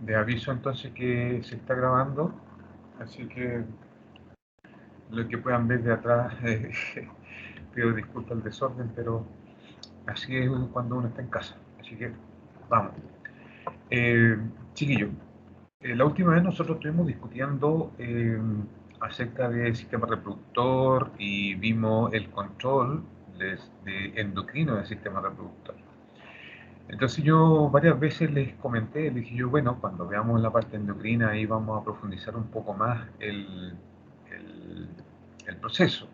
De aviso entonces que se está grabando, así que lo que puedan ver de atrás, pido disculpas al desorden, pero así es cuando uno está en casa. Así que vamos. Eh, Chiquillo, la última vez nosotros estuvimos discutiendo acerca del sistema reproductor y vimos el control de endocrino del sistema reproductor. Entonces yo varias veces les comenté, les dije yo, bueno, cuando veamos la parte endocrina ahí vamos a profundizar un poco más el- el proceso.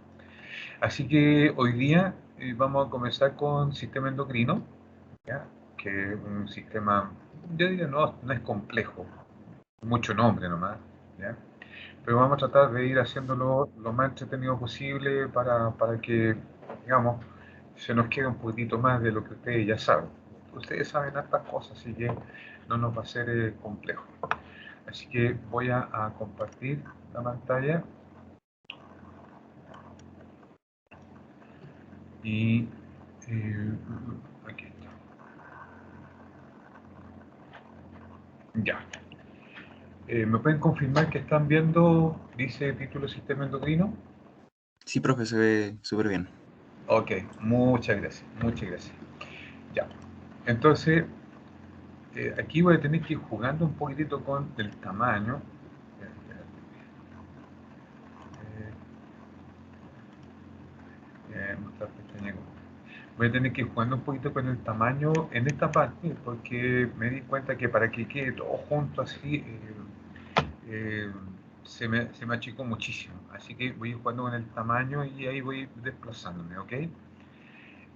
Así que hoy día vamos a comenzar con sistema endocrino, ¿ya? Que es un sistema, yo diría no es complejo, mucho nombre nomás, ¿ya? Pero vamos a tratar de ir haciéndolo lo más entretenido posible para que, digamos, se nos quede un poquitito más de lo que ustedes ya saben. Ustedes saben hartas cosas, así que no nos va a ser complejo. Así que voy a compartir la pantalla y eh, aquí está. Ya. ¿Me pueden confirmar que están viendo, dice título Sistema Endocrino? Sí, profe, se ve súper bien. Ok, muchas gracias, muchas gracias. Ya. Entonces, aquí voy a tener que ir jugando un poquitito con el tamaño. Mostrar pestaña. Voy a tener que ir jugando un poquito con el tamaño en esta parte porque me di cuenta que para que quede todo junto así eh, se me achicó muchísimo. Así que voy a ir jugando con el tamaño y ahí voy desplazándome, ¿ok?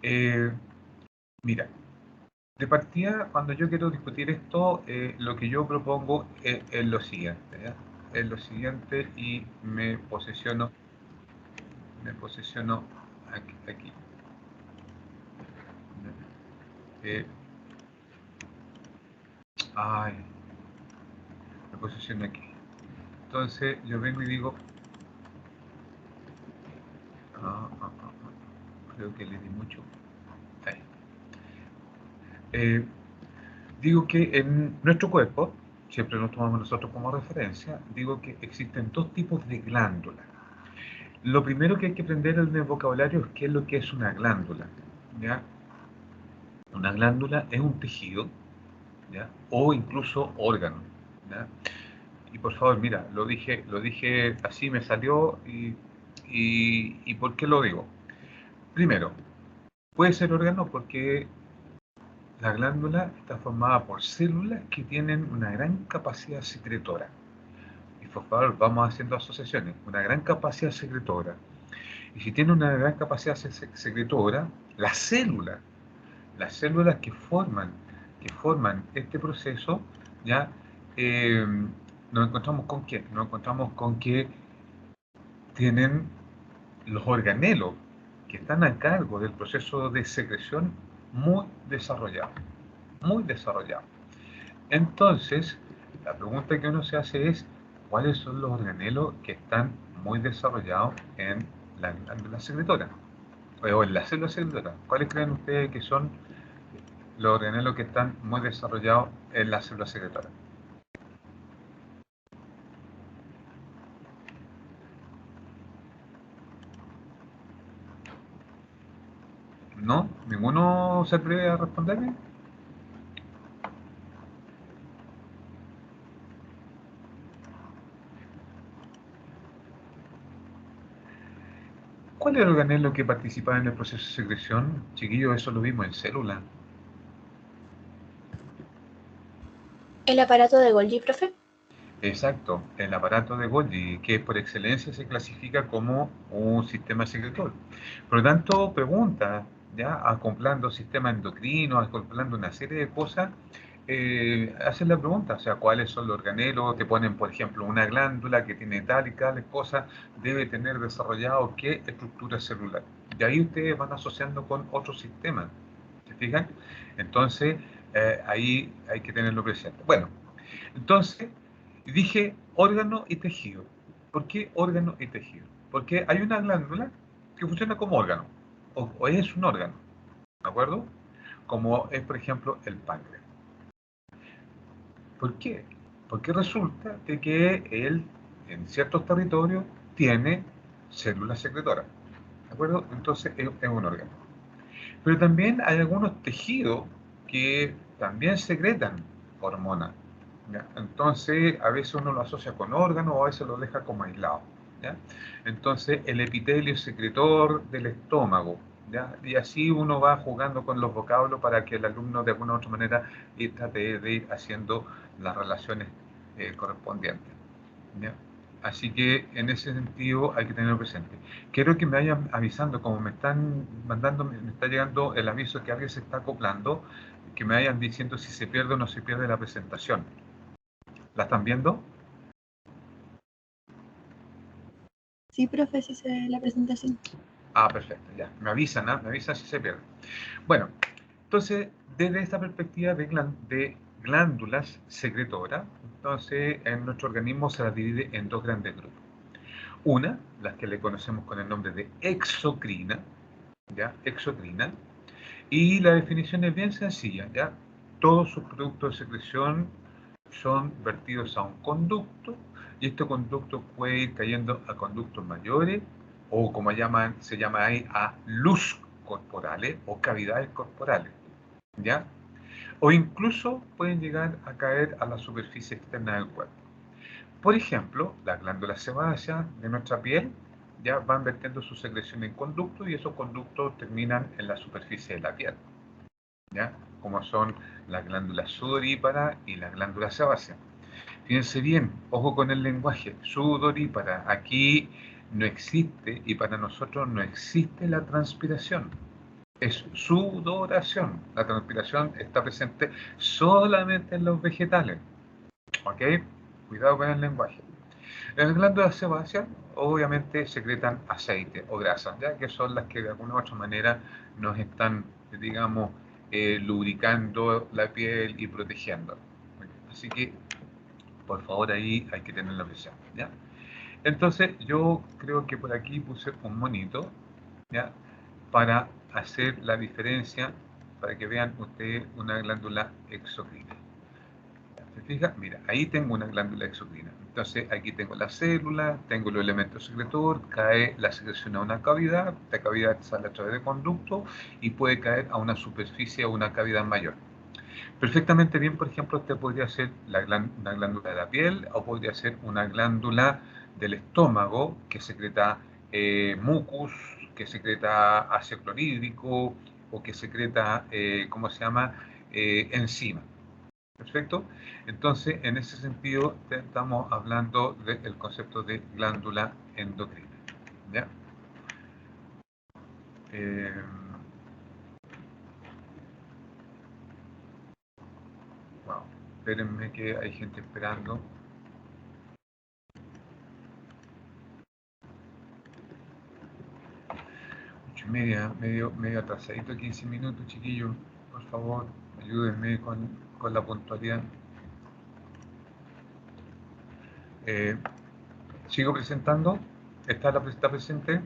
Eh, Mira, de partida, cuando yo quiero discutir esto, lo que yo propongo es lo siguiente, ¿ya? Es lo siguiente y me posiciono aquí. Eh, ay, me posiciono aquí. Entonces yo vengo y digo, creo que le di mucho. Ahí. Eh, Digo que en nuestro cuerpo, siempre nos tomamos nosotros como referencia, digo que existen dos tipos de glándulas. Lo primero que hay que aprender en el vocabulario es qué es lo que es una glándula, ¿ya? Una glándula es un tejido, ¿ya? O incluso órgano, ¿ya? Y por favor, mira, lo dije así, me salió y ¿por qué lo digo? Primero, puede ser órgano porque la glándula está formada por células que tienen una gran capacidad secretora. Y por favor, vamos haciendo asociaciones. Una gran capacidad secretora. Y si tiene una gran capacidad secretora, las células que forman este proceso, ya eh, nos encontramos con qué? Nos encontramos con que tienen los organelos que están a cargo del proceso de secreción muy desarrollado, muy desarrollado. Entonces, la pregunta que uno se hace es, ¿cuáles son los organelos que están muy desarrollados en la glándula secretora? O en la célula secretora. ¿Cuáles creen ustedes que son los organelos que están muy desarrollados en la célula secretora? ¿No? ¿Ninguno se atreve a responderme? ¿Cuál es el organelo que participa en el proceso de secreción? Chiquillos, eso lo vimos en célula. ¿El aparato de Golgi, profe? Exacto, el aparato de Golgi, que por excelencia se clasifica como un sistema secretor. Por lo tanto, pregunta, ya acoplando sistema endocrino, acoplando una serie de cosas, hacen la pregunta, o sea, cuáles son los organelos, te ponen, por ejemplo, una glándula que tiene tal y tal cosa, debe tener desarrollado qué estructura celular. Y ahí ustedes van asociando con otros sistemas, ¿se fijan? Entonces, ahí hay que tenerlo presente. Bueno, entonces, dije órgano y tejido. ¿Por qué órgano y tejido? Porque hay una glándula que funciona como órgano, o es un órgano, ¿de acuerdo? Como es, por ejemplo, el páncreas. ¿Por qué? Porque resulta de que él, en ciertos territorios, tiene células secretoras. ¿De acuerdo? Entonces es un órgano. Pero también hay algunos tejidos que también secretan hormonas. ¿Ya? Entonces, a veces uno lo asocia con órganos o a veces lo deja como aislado. ¿Ya? Entonces, el epitelio secretor del estómago. ¿Ya? Y así uno va jugando con los vocablos para que el alumno de alguna u otra manera trate de ir haciendo las relaciones correspondientes. ¿Ya? Así que en ese sentido hay que tenerlo presente. Quiero que me vayan avisando, como me están mandando, me está llegando el aviso que alguien se está acoplando, que me vayan diciendo si se pierde o no se pierde la presentación. ¿La están viendo? Sí, profe, sí se ve la presentación. Ah, perfecto, ya. Me avisan, ¿ah? Me avisan si se pierde. Bueno, entonces, desde esta perspectiva de glándulas secretoras, entonces en nuestro organismo se las divide en dos grandes grupos. Una, las que le conocemos con el nombre de exocrina, ¿ya? Exocrina. Y la definición es bien sencilla, ¿ya? Todos sus productos de secreción son vertidos a un conducto y este conducto puede ir cayendo a conductos mayores o como se llama ahí a luz corporales o cavidades corporales, ¿ya? O incluso pueden llegar a caer a la superficie externa del cuerpo. Por ejemplo, las glándulas sebáceas de nuestra piel ya van vertiendo su secreción en conductos y esos conductos terminan en la superficie de la piel, ¿ya? Como son las glándulas sudoríparas y las glándulas sebáceas. Fíjense bien, ojo con el lenguaje, sudorípara, aquí no existe y para nosotros no existe la transpiración, es sudoración. La transpiración está presente solamente en los vegetales, ¿ok? Cuidado con el lenguaje. Las glándulas sebáceas obviamente secretan aceite o grasa, ya que son las que de alguna u otra manera nos están, digamos, lubricando la piel y protegiendo. Así que, por favor, ahí hay que tener la presión, ¿ya? Entonces, yo creo que por aquí puse un monito, ¿ya? Para hacer la diferencia, para que vean ustedes una glándula exocrina. ¿Se fija? Mira, ahí tengo una glándula exocrina. Entonces, aquí tengo la célula, tengo los elementos secretores, cae la secreción a una cavidad, la cavidad sale a través de conducto y puede caer a una superficie o una cavidad mayor. Perfectamente bien, por ejemplo, este podría ser una glándula de la piel o podría ser una glándula del estómago que secreta mucus, que secreta ácido clorhídrico o que secreta, ¿cómo se llama?, enzima. ¿Perfecto? Entonces, en ese sentido, estamos hablando del concepto de glándula endocrina. ¿Ya? Wow. Espérenme que hay gente esperando. 8:30, medio atrasadito, 15 minutos, chiquillos. Por favor, ayúdenme con la puntualidad. ¿Sigo presentando? ¿Está presente?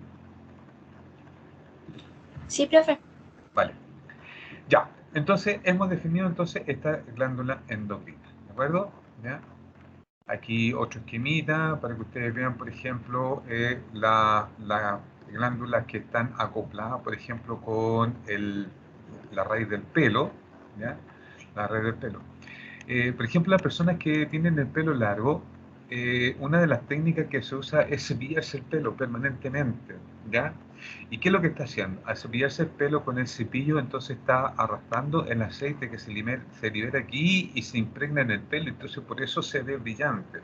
Sí, profe. Vale. Ya. Entonces, hemos definido entonces esta glándula endocrina. ¿De acuerdo? ¿Ya? Aquí otro esquemita para que ustedes vean, por ejemplo, las glándulas que están acopladas, por ejemplo, con la raíz del pelo, ¿ya? La raíz del pelo. Por ejemplo, las personas que tienen el pelo largo, una de las técnicas que se usa es cepillarse el pelo permanentemente, ¿ya? ¿Y qué es lo que está haciendo? Al cepillarse el pelo con el cepillo, entonces está arrastrando el aceite que se libera aquí y se impregna en el pelo, entonces por eso se ve brillante.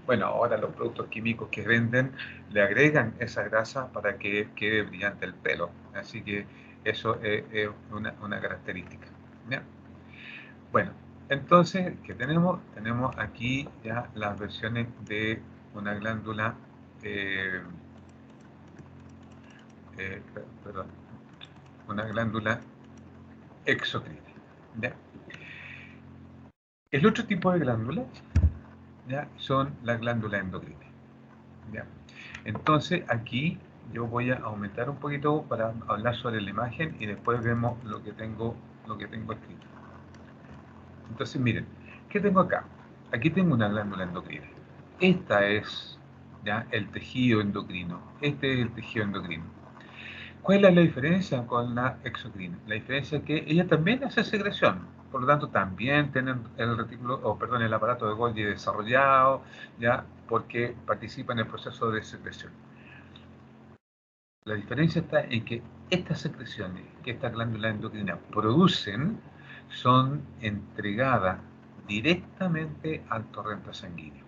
Bueno, ahora los productos químicos que venden le agregan esa grasa para que quede brillante el pelo, así que eso es una característica, ¿ya? Bueno, entonces, ¿qué tenemos? Tenemos aquí ya las versiones de una glándula, eh, eh, perdón, una glándula exocrina, ¿ya? El otro tipo de glándulas, ¿ya?, son las glándulas endocrinas, ¿ya? Entonces, aquí yo voy a aumentar un poquito para hablar sobre la imagen y después vemos lo que tengo escrito. Entonces, miren, ¿qué tengo acá? aquí tengo una glándula endocrina. Esta es ya el tejido endocrino. Este es el tejido endocrino. ¿Cuál es la diferencia con la exocrina? La diferencia es que ella también hace secreción, por lo tanto también tienen el retículo, o perdón, el aparato de Golgi desarrollado, ya, porque participa en el proceso de secreción. La diferencia está en que estas secreciones que estas glándulas endocrinas producen son entregadas directamente al torrente sanguíneo.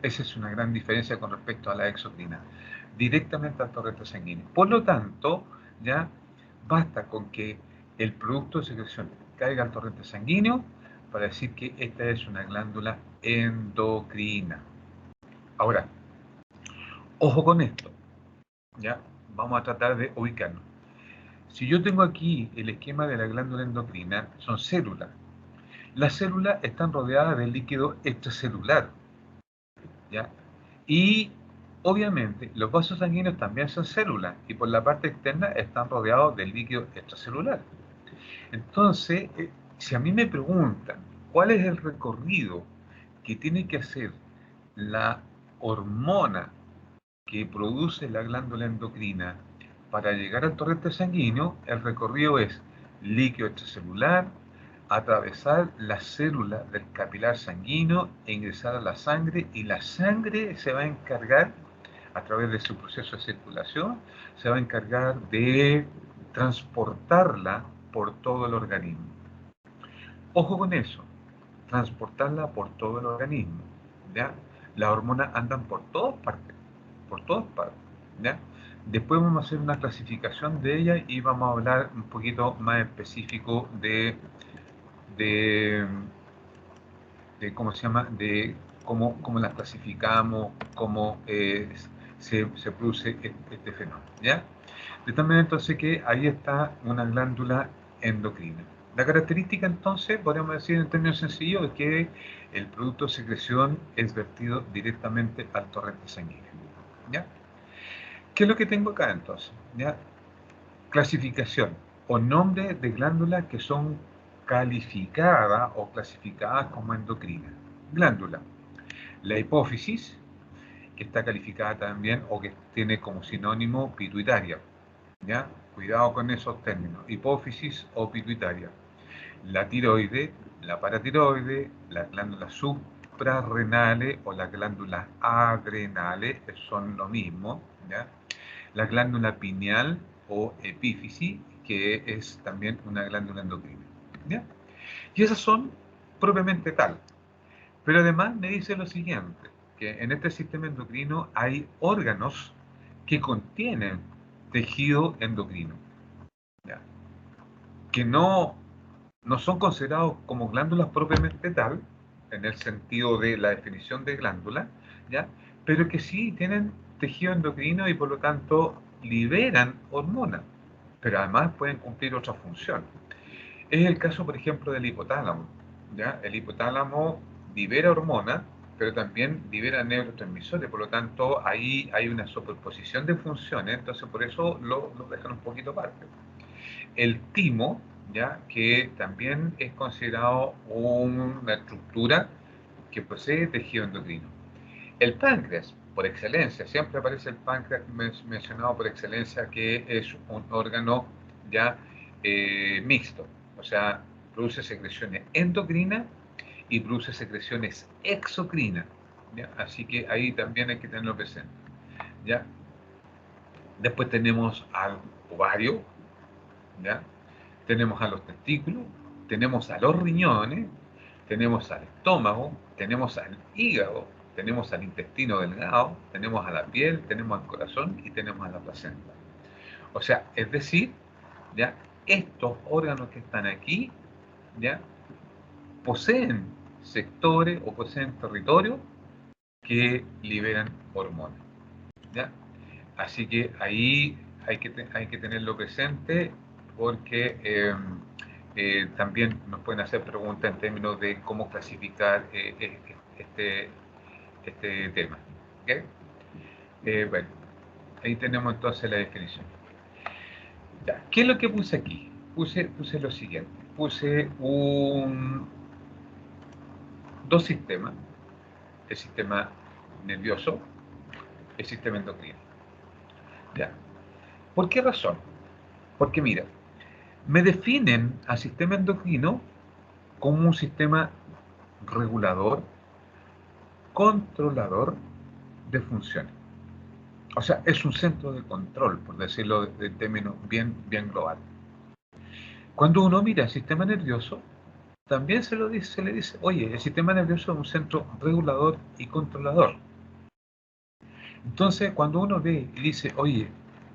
Esa es una gran diferencia con respecto a la exocrina, directamente al torrente sanguíneo. Por lo tanto, ya basta con que el producto de secreción caiga al torrente sanguíneo para decir que esta es una glándula endocrina. Ahora, ojo con esto, ya vamos a tratar de ubicarnos. Si yo tengo aquí el esquema de la glándula endocrina, son células. Las células están rodeadas del líquido extracelular, ¿ya? Y obviamente los vasos sanguíneos también son células y por la parte externa están rodeados del líquido extracelular. Entonces, si a mí me preguntan cuál es el recorrido que tiene que hacer la hormona que produce la glándula endocrina para llegar al torrente sanguíneo, el recorrido es líquido extracelular, atravesar las células del capilar sanguíneo e ingresar a la sangre, y la sangre se va a encargar, a través de su proceso de circulación, se va a encargar de transportarla por todo el organismo. Ojo con eso, transportarla por todo el organismo, ¿ya? Las hormonas andan por todas partes, ¿ya? Después vamos a hacer una clasificación de ellas y vamos a hablar un poquito más específico de ¿cómo se llama? De cómo las clasificamos, cómo se produce este fenómeno, ¿ya? De tal manera entonces que ahí está una glándula endocrina. La característica entonces, podríamos decir en términos sencillos, es que el producto de secreción es vertido directamente al torrente sanguíneo, ¿ya? ¿Qué es lo que tengo acá entonces? ¿Ya? Clasificación o nombre de glándulas que son calificadas o clasificadas como endocrinas. Glándula, la hipófisis, que está calificada también o que tiene como sinónimo pituitaria, ¿ya? Cuidado con esos términos, hipófisis o pituitaria. La tiroide, la paratiroide, las glándulas suprarrenales o las glándulas adrenales, que son lo mismo, ¿ya? La glándula pineal o epífisis, que es también una glándula endocrina, ¿ya? Y esas son propiamente tal. Pero además me dice lo siguiente, que en este sistema endocrino hay órganos que contienen tejido endocrino, ¿ya? Que no son considerados como glándulas propiamente tal, en el sentido de la definición de glándula, ¿ya? Pero que sí tienen tejido endocrino y por lo tanto liberan hormonas, pero además pueden cumplir otra función. Es el caso, por ejemplo, del hipotálamo, ¿ya? El hipotálamo libera hormonas, pero también libera neurotransmisores, por lo tanto ahí hay una superposición de funciones, entonces por eso lo dejan un poquito aparte. El timo, ¿ya? Que también es considerado una estructura que posee tejido endocrino. El páncreas, por excelencia, siempre aparece el páncreas mencionado por excelencia, que es un órgano ya mixto, o sea, produce secreciones endocrinas y produce secreciones exocrinas, ¿ya? Así que ahí también hay que tenerlo presente, ¿ya? Después tenemos al ovario, ¿ya? Tenemos a los testículos, tenemos a los riñones, tenemos al estómago, tenemos al hígado, tenemos al intestino delgado, tenemos a la piel, tenemos al corazón y tenemos a la placenta. O sea, es decir, ya estos órganos que están aquí, ya poseen sectores o poseen territorios que liberan hormonas, ¿ya? Así que ahí hay que tenerlo presente porque también nos pueden hacer preguntas en términos de cómo clasificar este tema. ¿Okay? Bueno, ahí tenemos entonces la definición. Ya, ¿qué es lo que puse aquí? Puse lo siguiente. Puse dos dos sistemas, el sistema nervioso, el sistema endocrino. ¿Ya? ¿Por qué razón? Porque mira, me definen al sistema endocrino como un sistema regulador, controlador de funciones. O sea, es un centro de control, por decirlo en términos bien global. Cuando uno mira el sistema nervioso, también se le dice, oye, el sistema nervioso es un centro regulador y controlador. Entonces, cuando uno ve y dice, oye,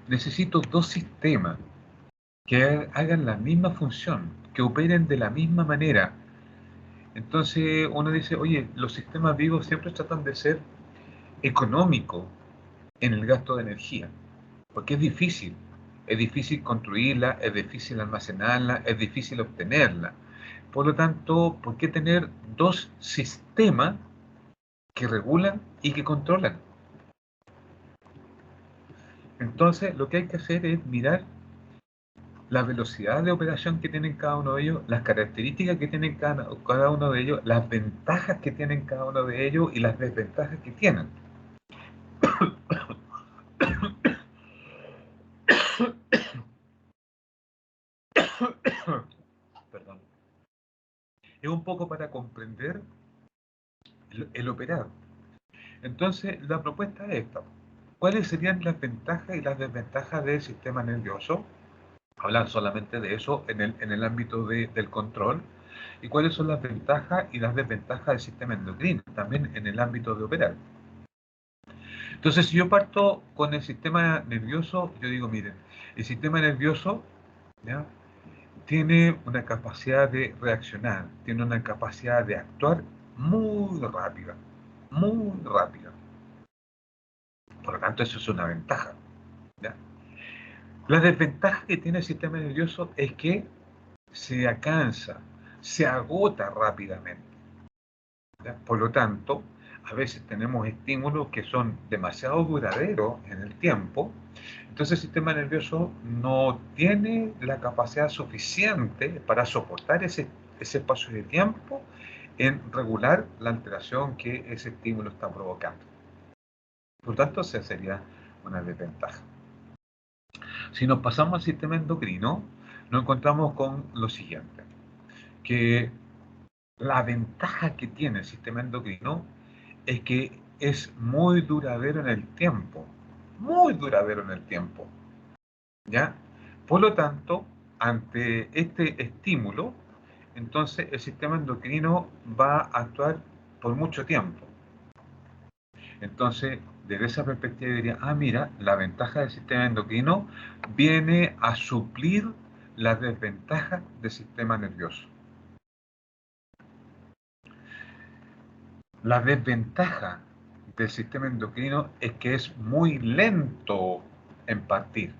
necesito dos sistemas que hagan la misma función, que operen de la misma manera, entonces uno dice, oye, los sistemas vivos siempre tratan de ser económicos en el gasto de energía, porque es difícil construirla, es difícil almacenarla, es difícil obtenerla. Por lo tanto, ¿por qué tener dos sistemas que regulan y que controlan? Entonces, lo que hay que hacer es mirar la velocidad de operación que tienen cada uno de ellos, las características que tienen cada uno de ellos, las ventajas que tienen cada uno de ellos y las desventajas que tienen. Perdón. Es un poco para comprender el operar. Entonces, la propuesta es esta. ¿Cuáles serían las ventajas y las desventajas del sistema nervioso? Hablar solamente de eso en el ámbito del control. ¿Y cuáles son las ventajas y las desventajas del sistema endocrino? También en el ámbito de operar. Entonces, si yo parto con el sistema nervioso, yo digo, miren, el sistema nervioso, ¿ya?, tiene una capacidad de reaccionar, tiene una capacidad de actuar muy rápida, muy rápida. Por lo tanto, eso es una ventaja, ¿ya? La desventaja que tiene el sistema nervioso es que se cansa, se agota rápidamente, ¿ya? Por lo tanto, a veces tenemos estímulos que son demasiado duraderos en el tiempo, entonces el sistema nervioso no tiene la capacidad suficiente para soportar ese espacio de tiempo en regular la alteración que ese estímulo está provocando. Por lo tanto, esa sería una desventaja. Si nos pasamos al sistema endocrino, nos encontramos con lo siguiente, que la ventaja que tiene el sistema endocrino es que es muy duradero en el tiempo, muy duradero en el tiempo, ¿ya? Por lo tanto, ante este estímulo, entonces el sistema endocrino va a actuar por mucho tiempo. Entonces, desde esa perspectiva diría, mira, la ventaja del sistema endocrino viene a suplir las desventajas del sistema nervioso. La desventaja del sistema endocrino es que es muy lento en partir,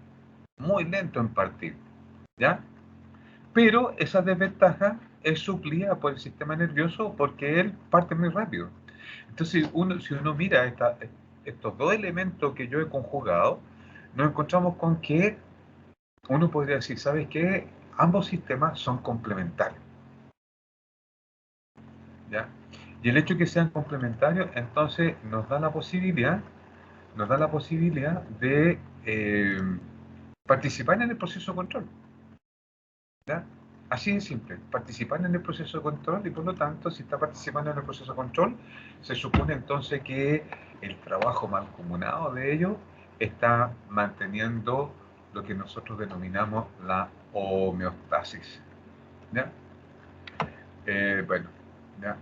muy lento en partir, ¿ya? Pero esa desventaja es suplida por el sistema nervioso porque él parte muy rápido. Entonces, si uno mira estos dos elementos que yo he conjugado, nos encontramos con que uno podría decir, ¿sabes qué? Ambos sistemas son complementarios, ¿ya? Y el hecho de que sean complementarios, entonces nos da la posibilidad de participar en el proceso de control, ¿ya? Así de simple, participar en el proceso de control y por lo tanto, si está participando en el proceso de control, se supone entonces que el trabajo mancomunado de ellos está manteniendo lo que nosotros denominamos la homeostasis, ¿ya? Bueno, ¿ya?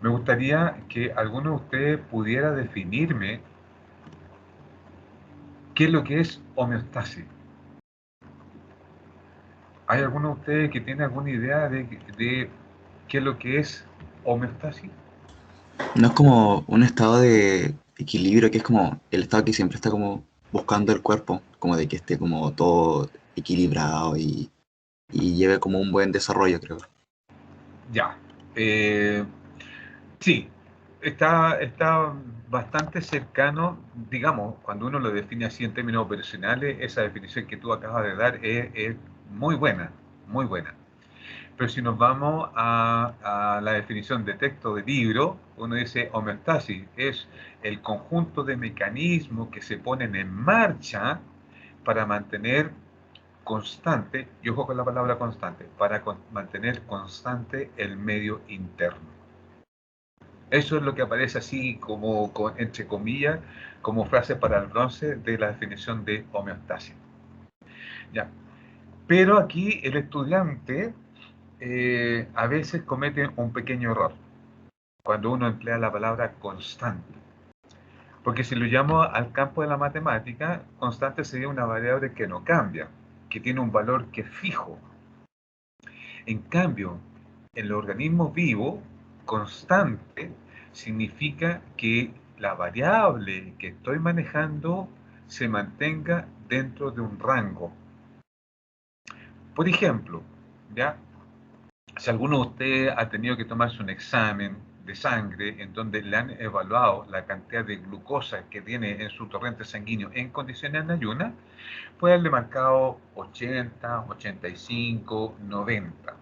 Me gustaría que alguno de ustedes pudiera definirme qué es lo que es homeostasis. ¿Hay alguno de ustedes que tiene alguna idea de qué es lo que es homeostasis? No es como un estado de equilibrio, que es como el estado que siempre está como buscando el cuerpo, como de que esté como todo equilibrado y lleve como un buen desarrollo, creo. Ya. Sí, está bastante cercano, digamos, cuando uno lo define así en términos operacionales, esa definición que tú acabas de dar es muy buena, muy buena. Pero si nos vamos a la definición de texto de libro, uno dice homeostasis es el conjunto de mecanismos que se ponen en marcha para mantener constante, y ojo con la palabra constante, para mantener constante el medio interno. Eso es lo que aparece así como, entre comillas, como frase para el bronce de la definición de homeostasis. Ya. Pero aquí el estudiante a veces comete un pequeño error cuando uno emplea la palabra constante. Porque si lo llamo al campo de la matemática, constante sería una variable que no cambia, que tiene un valor que es fijo. En cambio, en el organismo vivo, constante significa que la variable que estoy manejando se mantenga dentro de un rango. Por ejemplo, ¿ya? Si alguno de ustedes ha tenido que tomarse un examen de sangre en donde le han evaluado la cantidad de glucosa que tiene en su torrente sanguíneo en condiciones de ayuno, puede haberle marcado 80, 85, 90.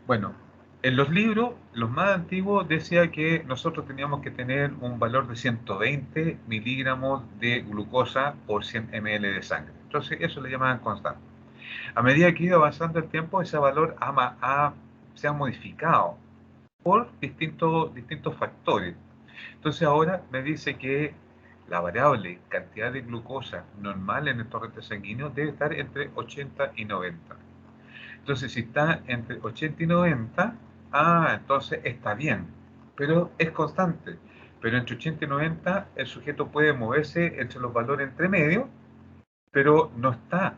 Bueno, en los libros, los más antiguos, decía que nosotros teníamos que tener un valor de 120 miligramos de glucosa por 100 ml de sangre. Entonces, eso le llamaban constante. A medida que ha ido avanzando el tiempo, ese valor se ha modificado por distintos factores. Entonces ahora me dice que la variable cantidad de glucosa normal en el torrente sanguíneo debe estar entre 80 y 90. Entonces si está entre 80 y 90, entonces está bien, pero es constante. Pero entre 80 y 90 el sujeto puede moverse entre los valores entre medio, pero no está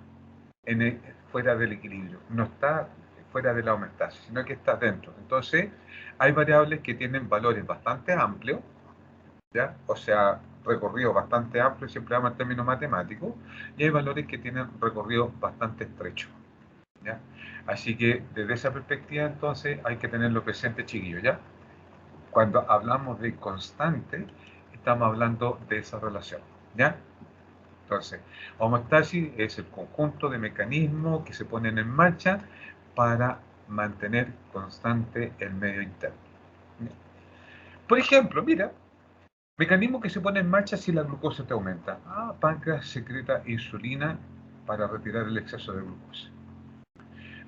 fuera del equilibrio, no está fuera de la homeostasis, sino que está dentro. Entonces, hay variables que tienen valores bastante amplios, ¿ya? O sea, recorrido bastante amplio, siempre vamos en términos matemáticos, y hay valores que tienen recorrido bastante estrecho, ¿ya? Así que, desde esa perspectiva, entonces, hay que tenerlo presente, chiquillos, ¿ya? Cuando hablamos de constante, estamos hablando de esa relación, ¿ya? Entonces, homeostasis es el conjunto de mecanismos que se ponen en marcha para mantener constante el medio interno. Por ejemplo, mira, mecanismo que se pone en marcha si la glucosa te aumenta. Páncreas secreta insulina para retirar el exceso de glucosa.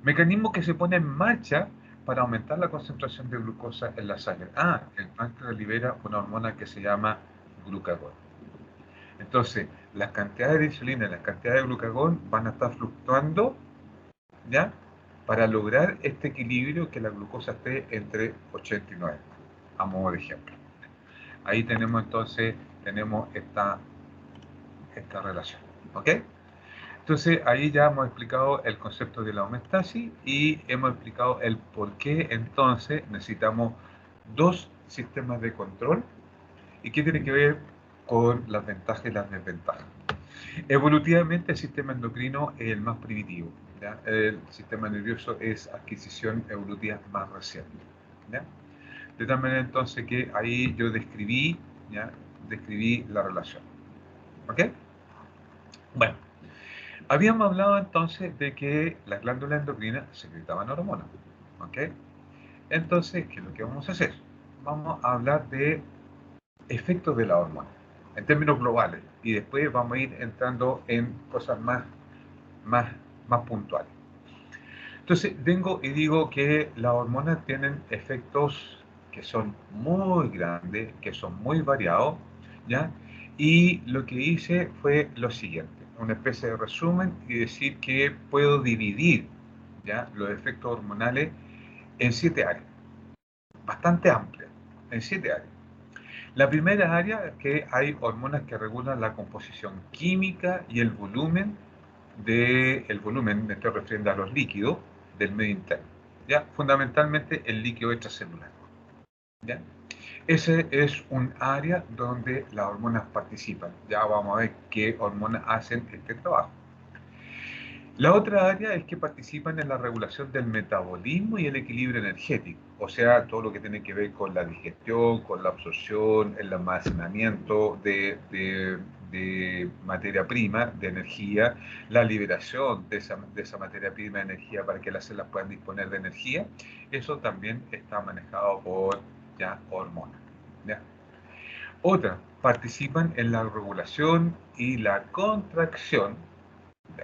Mecanismo que se pone en marcha para aumentar la concentración de glucosa en la sangre. El páncreas libera una hormona que se llama glucagón. Entonces, las cantidades de insulina y las cantidades de glucagón van a estar fluctuando, ¿ya? Para lograr este equilibrio que la glucosa esté entre 80 y 90, a modo de ejemplo. Ahí tenemos entonces, esta relación, ¿ok? Entonces, ahí ya hemos explicado el concepto de la homeostasis y hemos explicado el por qué entonces necesitamos dos sistemas de control y qué tiene que ver con las ventajas y las desventajas. Evolutivamente el sistema endocrino es el más primitivo, ¿ya? El sistema nervioso es adquisición evolutiva más reciente, ¿ya? De tal manera entonces que ahí yo describí la relación, ¿ok? Bueno, habíamos hablado entonces de que las glándulas endocrinas secretaban hormonas, ¿ok? Entonces, ¿qué es lo que vamos a hacer? Vamos a hablar de efectos de la hormona en términos globales y después vamos a ir entrando en cosas más puntuales. Entonces vengo y digo que las hormonas tienen efectos que son muy grandes, que son muy variados, ¿ya? Y lo que hice fue lo siguiente, una especie de resumen y decir que puedo dividir, ¿ya?, los efectos hormonales en 7 áreas, bastante amplias, en 7 áreas. La primera área es que hay hormonas que regulan la composición química y el volumen me estoy refiriendo a los líquidos del medio interno, ¿ya? Fundamentalmente el líquido extracelular, ¿ya? Ese es un área donde las hormonas participan. Ya vamos a ver qué hormonas hacen este trabajo. La otra área es que participan en la regulación del metabolismo y el equilibrio energético, o sea, todo lo que tiene que ver con la digestión, con la absorción, el almacenamiento de de materia prima, de energía, la liberación de esa materia prima de energía para que las células puedan disponer de energía, eso también está manejado por ya hormonas. ¿Ya? Otra, participan en la regulación y la contracción.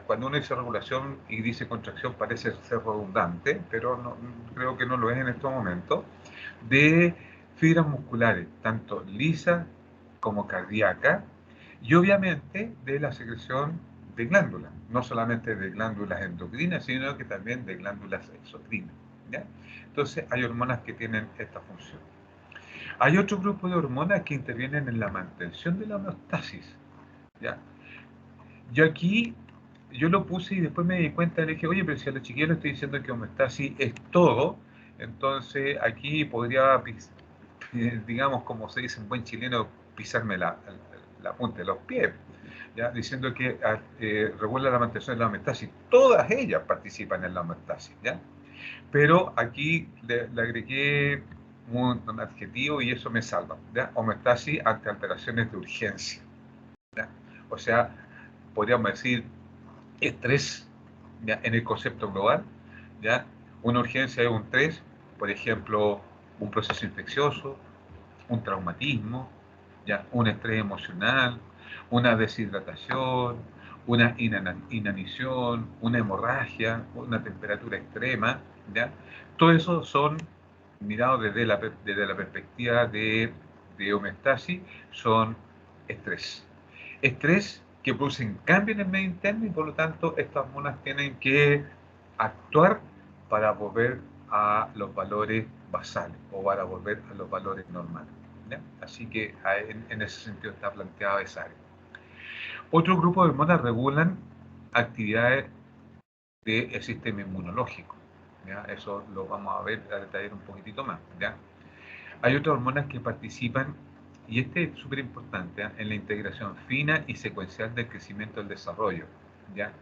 Cuando uno dice regulación y dice contracción parece ser redundante, pero no, creo que no lo es en estos momentos, de fibras musculares, tanto lisas como cardíacas, y obviamente de la secreción de glándulas, no solamente de glándulas endocrinas, sino que también de glándulas exocrinas. ¿Ya? Entonces hay hormonas que tienen esta función. Hay otro grupo de hormonas que intervienen en la mantención de la homeostasis. ¿Ya? Yo lo puse y después me di cuenta y le dije, oye, pero si a los chiquillos le estoy diciendo que homeostasis es todo, entonces aquí podría, digamos, como se dice en buen chileno, pisarme la punta de los pies, ¿ya? Diciendo que regula la mantención de la homeostasis. Todas ellas participan en la homeostasis, ¿ya? Pero aquí le agregué un adjetivo y eso me salva, ¿ya? Homeostasis ante alteraciones de urgencia, ¿ya? O sea, podríamos decir estrés, ¿ya? En el concepto global, ¿ya? Una urgencia es un estrés, por ejemplo, un proceso infeccioso, un traumatismo, ¿ya? Un estrés emocional, una deshidratación, una inanición, una hemorragia, una temperatura extrema, ¿ya? Todo eso son, mirados desde la perspectiva de homeostasis, son estrés. Estrés que producen cambio en el medio interno y por lo tanto estas hormonas tienen que actuar para volver a los valores basales o para volver a los valores normales. ¿Ya? Así que en ese sentido está planteada esa área. Otro grupo de hormonas regulan actividades del sistema inmunológico. ¿Ya? Eso lo vamos a ver, a detallar un poquitito más. ¿Ya? Hay otras hormonas que participan, y este es súper importante, en la integración fina y secuencial del crecimiento y del desarrollo. ¿Ya?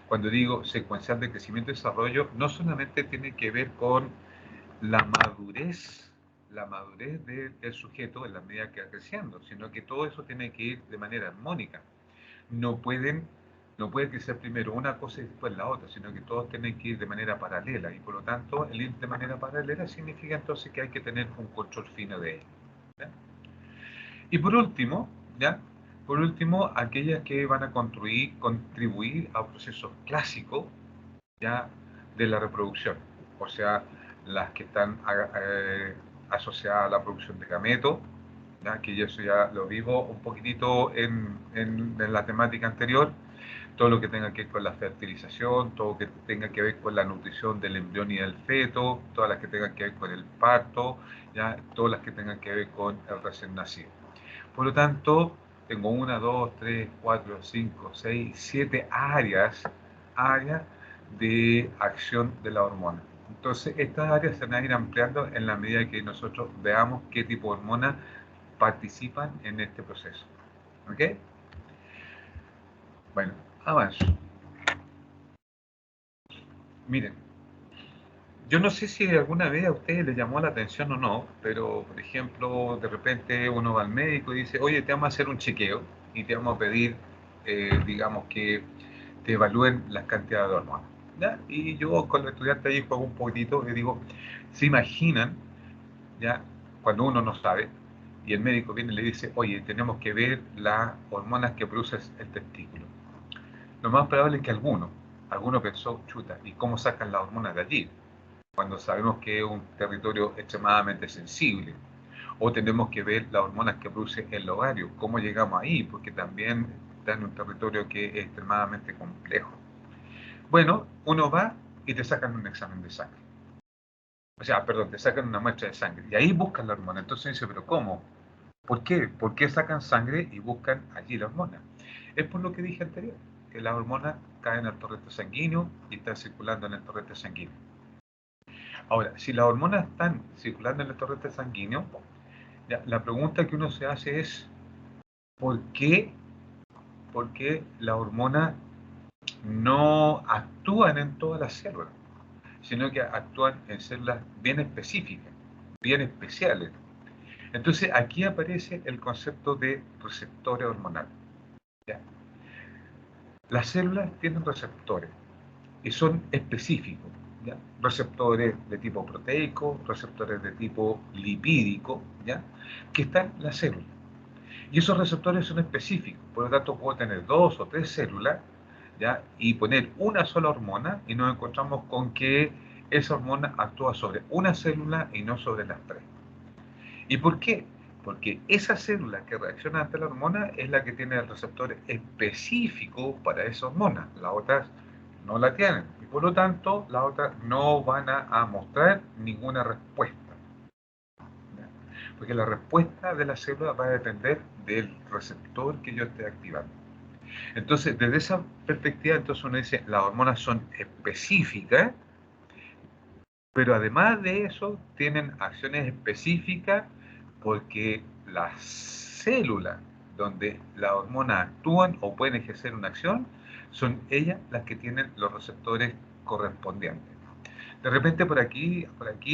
Cuando digo secuencial del crecimiento y desarrollo, no solamente tiene que ver con la madurez del sujeto en la medida que va creciendo, sino que todo eso tiene que ir de manera armónica. No puede crecer primero una cosa y después la otra, sino que todos tienen que ir de manera paralela y por lo tanto el ir de manera paralela significa entonces que hay que tener un control fino de ello. ¿Ya? Y por último, ¿ya? Por último, aquellas que van a contribuir a procesos clásicos, ¿ya? De la reproducción, o sea, las que están asociadas a la producción de gametos, ¿ya? Que eso ya lo vimos un poquitito en la temática anterior, todo lo que tenga que ver con la fertilización, todo lo que tenga que ver con la nutrición del embrión y del feto, todas las que tengan que ver con el parto, ¿ya? Todas las que tengan que ver con el recién nacido. Por lo tanto, tengo 1, 2, 3, 4, 5, 6, 7 áreas de acción de la hormona. Entonces, estas áreas se van a ir ampliando en la medida que nosotros veamos qué tipo de hormonas participan en este proceso. ¿Ok? Bueno, avanzo. Miren, yo no sé si alguna vez a ustedes les llamó la atención o no, pero por ejemplo, de repente uno va al médico y dice, oye, te vamos a hacer un chequeo y te vamos a pedir, digamos, que te evalúen las cantidades de hormonas. ¿Ya? Y yo con los estudiantes ahí juego un poquitito y digo, ¿se imaginan, ya, cuando uno no sabe y el médico viene y le dice, oye, tenemos que ver las hormonas que produce el testículo? Lo más probable es que alguno pensó, chuta, ¿y cómo sacan las hormonas de allí? Cuando sabemos que es un territorio extremadamente sensible. O tenemos que ver las hormonas que produce el ovario, cómo llegamos ahí, porque también está en un territorio que es extremadamente complejo. Bueno, uno va y te sacan un examen de sangre. O sea, perdón, te sacan una muestra de sangre y ahí buscan la hormona. Entonces dice, pero ¿cómo? ¿Por qué? ¿Por qué sacan sangre y buscan allí la hormona? Es por lo que dije anterior, que las hormonas caen al torrente sanguíneo y están circulando en el torrente sanguíneo. Ahora, si las hormonas están circulando en el torrente sanguíneo, ya, la pregunta que uno se hace es, ¿por qué las hormonas no actúan en todas las células, sino que actúan en células bien específicas, bien especiales? Entonces aquí aparece el concepto de receptores hormonales. ¿ya? Las células tienen receptores y son específicos, ¿ya? Receptores de tipo proteico, receptores de tipo lipídico, ¿ya? Que están en la célula. Y esos receptores son específicos, por lo tanto puedo tener 2 o 3 células, ¿ya? Y poner una sola hormona y nos encontramos con que esa hormona actúa sobre una célula y no sobre las 3. ¿Y por qué? Porque esa célula que reacciona ante la hormona es la que tiene el receptor específico para esa hormona. Las otras no la tienen. Y por lo tanto, las otras no van a mostrar ninguna respuesta. ¿Ya? Porque la respuesta de la célula va a depender del receptor que yo esté activando. Entonces, desde esa perspectiva, entonces uno dice, las hormonas son específicas, pero además de eso, tienen acciones específicas porque las células donde las hormonas actúan o pueden ejercer una acción, son ellas las que tienen los receptores correspondientes. De repente por aquí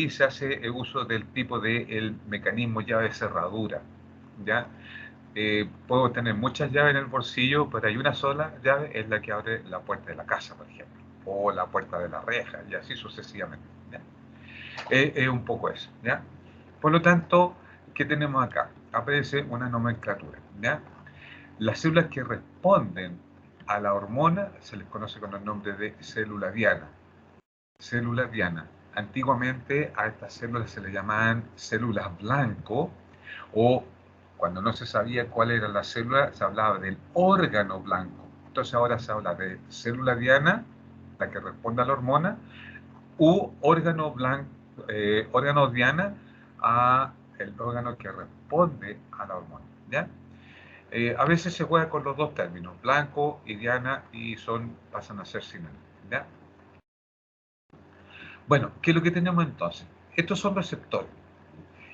se hace uso del tipo del mecanismo llave cerradura, ¿ya? Puedo tener muchas llaves en el bolsillo, pero hay una sola llave, es la que abre la puerta de la casa, por ejemplo, o la puerta de la reja, y así sucesivamente, ¿ya? Es un poco eso, ¿ya? Por lo tanto, ¿qué tenemos acá? Aparece una nomenclatura, ¿ya? Las células que responden a la hormona se les conoce con el nombre de célula diana. Célula diana. Antiguamente a estas células se le llamaban células blanco, o cuando no se sabía cuál era la célula, se hablaba del órgano blanco. Entonces ahora se habla de célula diana, la que responde a la hormona, u órgano blanco, órgano diana, a el órgano que responde a la hormona, ¿ya? A veces se juega con los dos términos, blanco y diana, y pasan a ser sinónimos, ¿ya? Bueno, ¿qué es lo que tenemos entonces? Estos son receptores,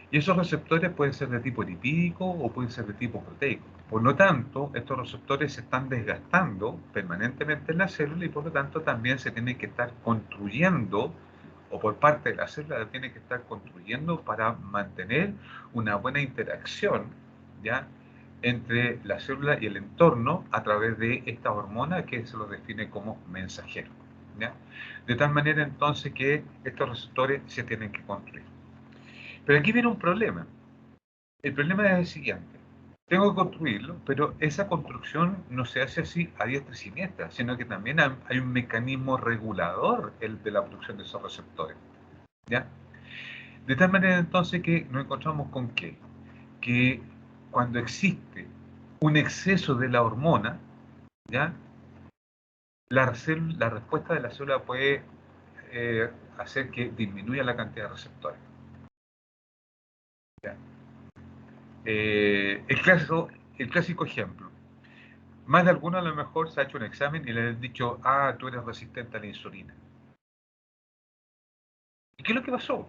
y esos receptores pueden ser de tipo lipídico o pueden ser de tipo proteico. Por lo tanto, estos receptores se están desgastando permanentemente en la célula y por lo tanto también se tiene que estar construyendo, o por parte de la célula la tiene que estar construyendo para mantener una buena interacción, ¿ya? Entre la célula y el entorno a través de esta hormona que se lo define como mensajero, ¿ya? De tal manera entonces que estos receptores se tienen que construir. Pero aquí viene un problema. El problema es el siguiente. Tengo que construirlo, pero esa construcción no se hace así a diestra y siniestra, sino que también hay un mecanismo regulador el de la producción de esos receptores, ¿ya? De tal manera entonces que nos encontramos con ¿qué? Que cuando existe un exceso de la hormona, ¿ya? La respuesta de la célula puede hacer que disminuya la cantidad de receptores, ¿ya? El clásico ejemplo. Más de alguno a lo mejor se ha hecho un examen y le han dicho, ah, tú eres resistente a la insulina. ¿Y qué es lo que pasó?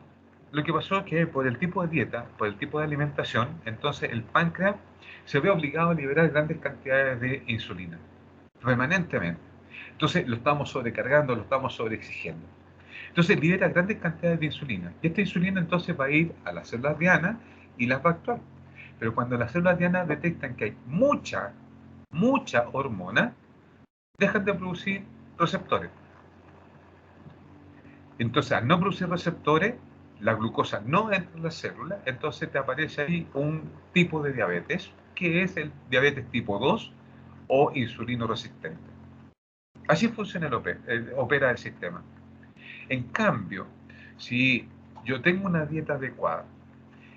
Lo que pasó es que por el tipo de dieta, por el tipo de alimentación, entonces el páncreas se ve obligado a liberar grandes cantidades de insulina, permanentemente. Entonces lo estamos sobrecargando, lo estamos sobreexigiendo. Entonces libera grandes cantidades de insulina. Y esta insulina entonces va a ir a las células dianas y las va a actuar. Pero cuando las células dianas detectan que hay mucha hormona, dejan de producir receptores. Entonces, al no producir receptores, la glucosa no entra en la célula, entonces te aparece ahí un tipo de diabetes, que es el diabetes tipo 2 o insulino resistente. Así funciona opera el sistema. En cambio, si yo tengo una dieta adecuada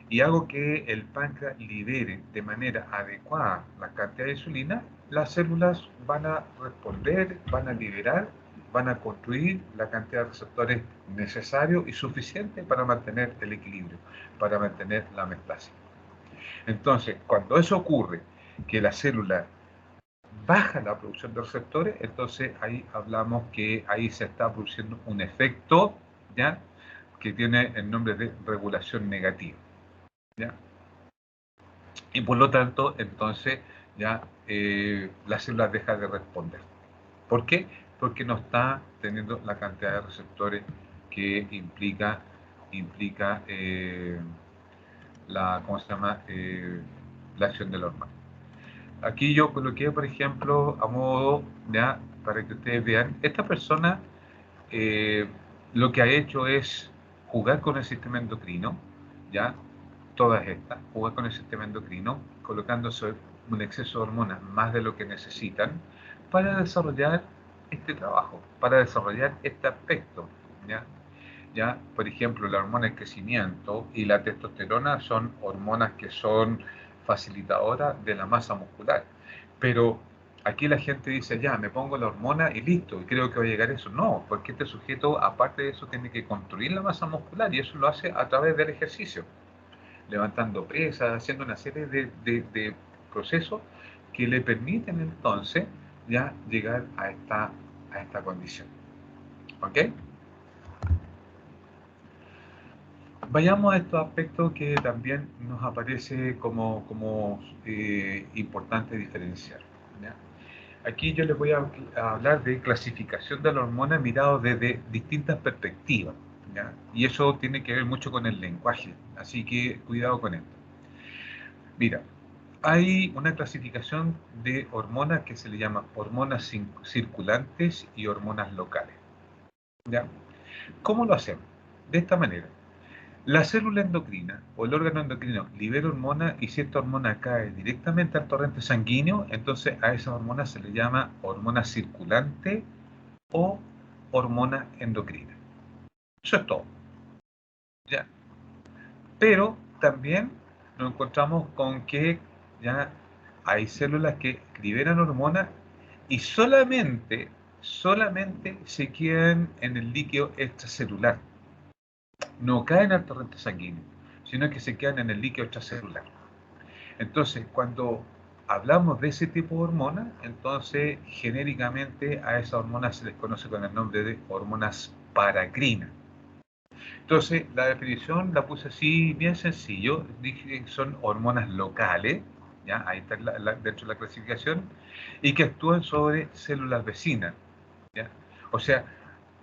y hago que el páncreas libere de manera adecuada la cantidad de insulina, las células van a responder, van a liberar, van a construir la cantidad de receptores necesarios y suficientes para mantener el equilibrio, para mantener la homeostasis. Entonces, cuando eso ocurre, que la célula baja la producción de receptores, entonces ahí hablamos que ahí se está produciendo un efecto, ¿ya? Que tiene el nombre de regulación negativa, ¿ya? Y por lo tanto, entonces ya la célula deja de responder. ¿Por qué? Porque no está teniendo la cantidad de receptores que implica ¿cómo se llama? La acción de la hormona. Aquí yo coloqué, por ejemplo, a modo, ya, para que ustedes vean, esta persona lo que ha hecho es jugar con el sistema endocrino, ya, todas estas, jugar con el sistema endocrino, colocándose un exceso de hormonas más de lo que necesitan para desarrollar este trabajo, para desarrollar este aspecto, ¿ya? ¿Ya? Por ejemplo, la hormona del crecimiento y la testosterona son hormonas que son facilitadoras de la masa muscular. Pero aquí la gente dice, ya, me pongo la hormona y listo, y creo que va a llegar eso. No, porque este sujeto, aparte de eso, tiene que construir la masa muscular y eso lo hace a través del ejercicio, levantando pesas, haciendo una serie de procesos que le permiten entonces ya llegar a esta condición. ¿Ok? Vayamos a estos aspectos que también nos aparece como importante diferenciar, ¿ya? Aquí yo les voy a hablar de clasificación de la hormona mirado desde distintas perspectivas, ¿ya? Y eso tiene que ver mucho con el lenguaje, así que cuidado con esto. Mira, hay una clasificación de hormonas que se le llama hormonas circulantes y hormonas locales, ¿ya? ¿Cómo lo hacemos? De esta manera. La célula endocrina o el órgano endocrino libera hormona y si esta hormona cae directamente al torrente sanguíneo, entonces a esa hormona se le llama hormona circulante o hormona endocrina. Eso es todo, ¿ya? Pero también nos encontramos con que ya hay células que liberan hormona y solamente se quedan en el líquido extracelular. No caen al torrente sanguíneo, sino que se quedan en el líquido extracelular. Entonces, cuando hablamos de ese tipo de hormonas, entonces genéricamente a esas hormonas se les conoce con el nombre de hormonas paracrinas. Entonces, la definición la puse así, bien sencillo, dije que son hormonas locales, ¿ya? Ahí está dentro de la clasificación, y que actúan sobre células vecinas, ¿ya? O sea,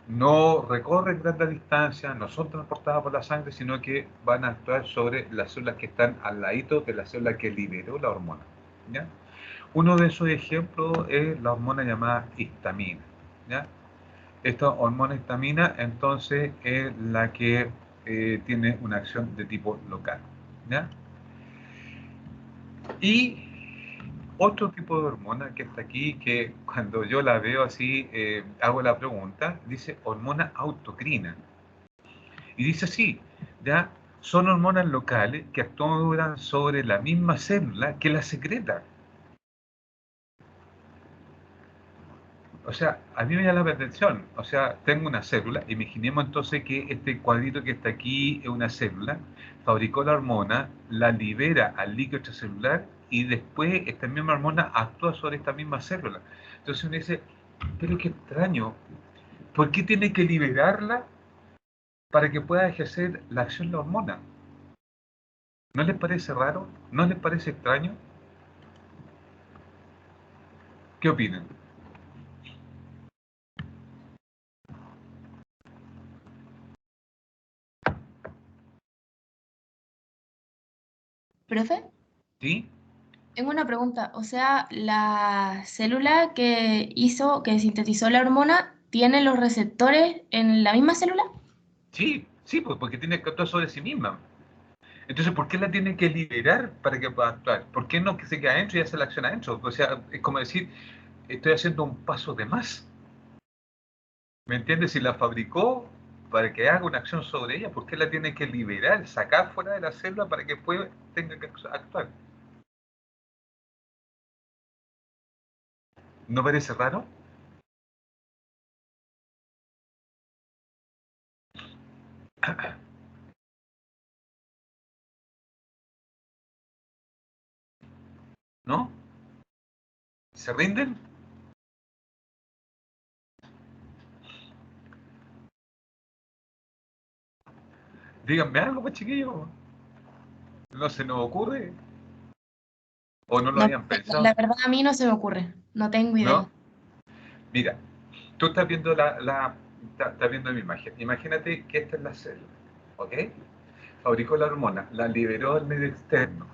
no recorren grandes distancias, no son transportadas por la sangre, sino que van a actuar sobre las células que están al ladito de la célula que liberó la hormona, ¿ya? Uno de esos ejemplos es la hormona llamada histamina, ¿ya? Esta hormona histamina entonces es la que tiene una acción de tipo local, ¿ya? Y otro tipo de hormona que está aquí, que cuando yo la veo así, hago la pregunta, dice hormona autocrina. Y dice así, ¿ya? Son hormonas locales que actúan sobre la misma célula que la secreta. O sea, a mí me llama la atención. O sea, tengo una célula, imaginemos entonces que este cuadrito que está aquí es una célula, fabricó la hormona, la libera al líquido extracelular y después esta misma hormona actúa sobre esta misma célula. Entonces uno dice, pero qué extraño, ¿por qué tiene que liberarla para que pueda ejercer la acción de la hormona? ¿No les parece raro? ¿No les parece extraño? ¿Qué opinan? Profe, ¿Sí? tengo una pregunta. O sea, ¿la célula que hizo, que sintetizó la hormona, tiene los receptores en la misma célula? Sí, sí, pues porque tiene que actuar sobre sí misma. Entonces, ¿por qué la tiene que liberar para que pueda actuar? ¿Por qué no que se queda adentro y hace la acción adentro? O sea, es como decir, estoy haciendo un paso de más. ¿Me entiendes? Si la fabricó para que haga una acción sobre ella, ¿por qué la tiene que liberar, sacar fuera de la célula para que pueda, tenga que actuar? ¿No parece raro? ¿No? ¿Se rinden? Díganme algo, pues chiquillos. ¿No se nos ocurre? ¿O no lo No, habían la pensado? verdad a mí no se me ocurre. No tengo idea. ¿No? Mira, tú estás viendo estás viendo mi imagen. Imagínate que esta es la célula, ¿ok? Fabricó la hormona, la liberó al medio externo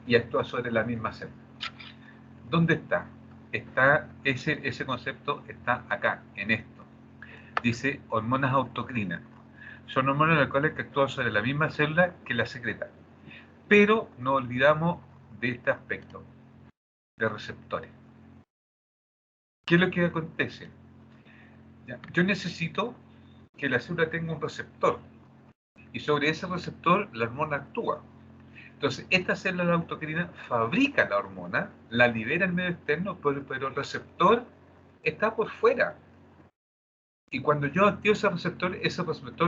y actúa sobre la misma célula. ¿Dónde está? Ese concepto está acá, en esto. Dice hormonas autocrinas. Son hormonas las cuales que actúan sobre la misma célula que la secreta. Pero no olvidamos de este aspecto, de receptores. ¿Qué es lo que acontece? Ya, yo necesito que la célula tenga un receptor. Y sobre ese receptor la hormona actúa. Entonces, esta célula autocrina fabrica la hormona, la libera al medio externo, pero el receptor está por fuera. Y cuando yo activo ese receptor,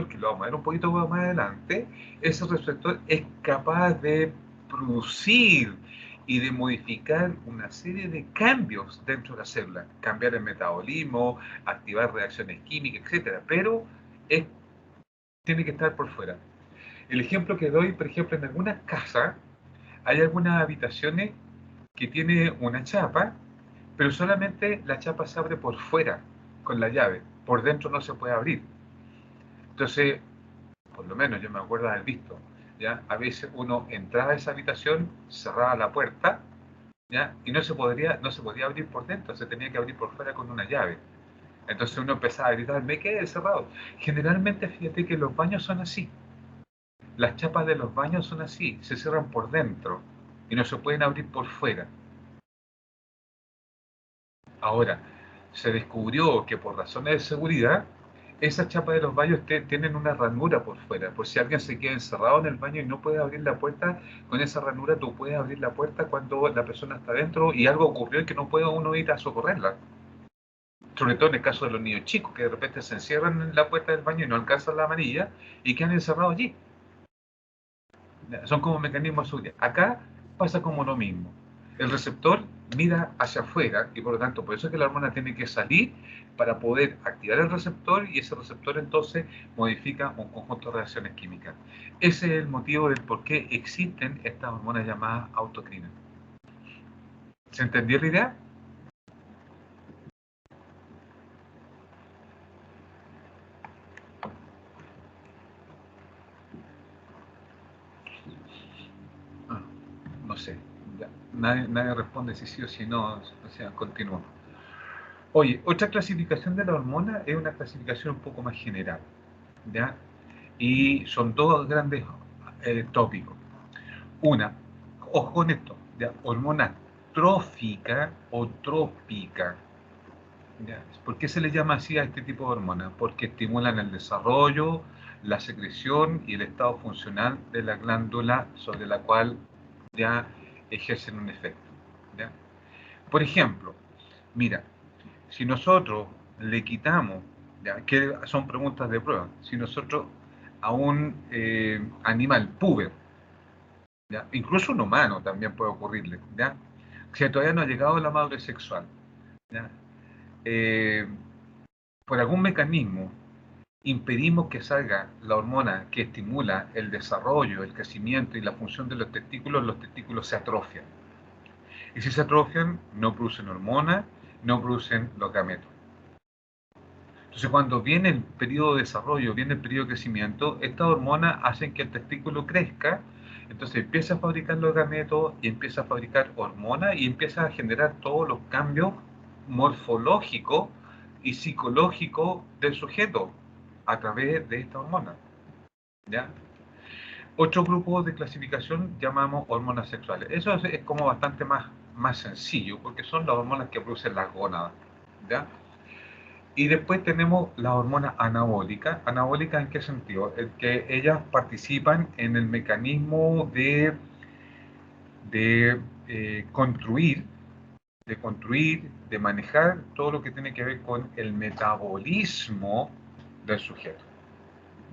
que lo vamos a ver un poquito más adelante, ese receptor es capaz de producir y de modificar una serie de cambios dentro de la célula. Cambiar el metabolismo, activar reacciones químicas, etcétera. Pero es, tiene que estar por fuera. El ejemplo que doy, por ejemplo, en algunas casas, hay algunas habitaciones que tiene una chapa, pero solamente la chapa se abre por fuera con la llave. Por dentro no se puede abrir. Entonces, por lo menos yo me acuerdo de haber visto, ¿ya? A veces uno entraba a esa habitación, cerraba la puerta, ¿ya? Y no se podía abrir por dentro, se tenía que abrir por fuera con una llave. Entonces uno empezaba a gritar, me quedé cerrado. Generalmente, fíjate que los baños son así. Las chapas de los baños son así, se cierran por dentro y no se pueden abrir por fuera. Ahora, se descubrió que por razones de seguridad, esas chapas de los baños tienen una ranura por fuera. Por si alguien se queda encerrado en el baño y no puede abrir la puerta, con esa ranura tú puedes abrir la puerta cuando la persona está dentro y algo ocurrió y que no puede uno ir a socorrerla. Sobre todo en el caso de los niños chicos que de repente se encierran en la puerta del baño y no alcanzan la amarilla y quedan encerrados allí. Son como mecanismos de seguridad. Acá pasa como lo mismo. El receptor mira hacia afuera y por lo tanto, por eso es que la hormona tiene que salir para poder activar el receptor y ese receptor entonces modifica un conjunto de reacciones químicas. Ese es el motivo del por qué existen estas hormonas llamadas autocrinas. ¿Se entendió la idea? Ah, no sé. Ya. Nadie responde si sí o si no. O sea, continúa. Oye, otra clasificación de la hormona es una clasificación un poco más general, ¿ya? Y son dos grandes tópicos. Una, ojo con esto, ¿ya? Hormona trófica o trópica. ¿Ya? ¿Por qué se le llama así a este tipo de hormonas? Porque estimulan el desarrollo, la secreción y el estado funcional de la glándula sobre la cual ya ejercen un efecto. ¿Ya? Por ejemplo, mira, si nosotros le quitamos, ¿ya? Que son preguntas de prueba, si nosotros a un animal puber, ¿ya? Incluso un humano también puede ocurrirle, ¿ya? Si todavía no ha llegado a la madurez sexual, ¿ya? Eh, por algún mecanismo impedimos que salga la hormona que estimula el desarrollo, el crecimiento y la función de los testículos se atrofian. Y si se atrofian, no producen hormona, no producen los gametos. Entonces, cuando viene el periodo de desarrollo, viene el periodo de crecimiento, estas hormonas hacen que el testículo crezca, entonces empieza a fabricar los gametos y empieza a fabricar hormonas y empieza a generar todos los cambios morfológicos y psicológicos del sujeto a través de esta hormona. ¿Ya? Otro grupo de clasificación llamamos hormonas sexuales. Eso es como bastante más sencillo porque son las hormonas que producen las gónadas. ¿Ya? Y después tenemos las hormonas anabólicas. ¿Anabólicas en qué sentido? El que ellas participan en el mecanismo de construir, de manejar todo lo que tiene que ver con el metabolismo del sujeto.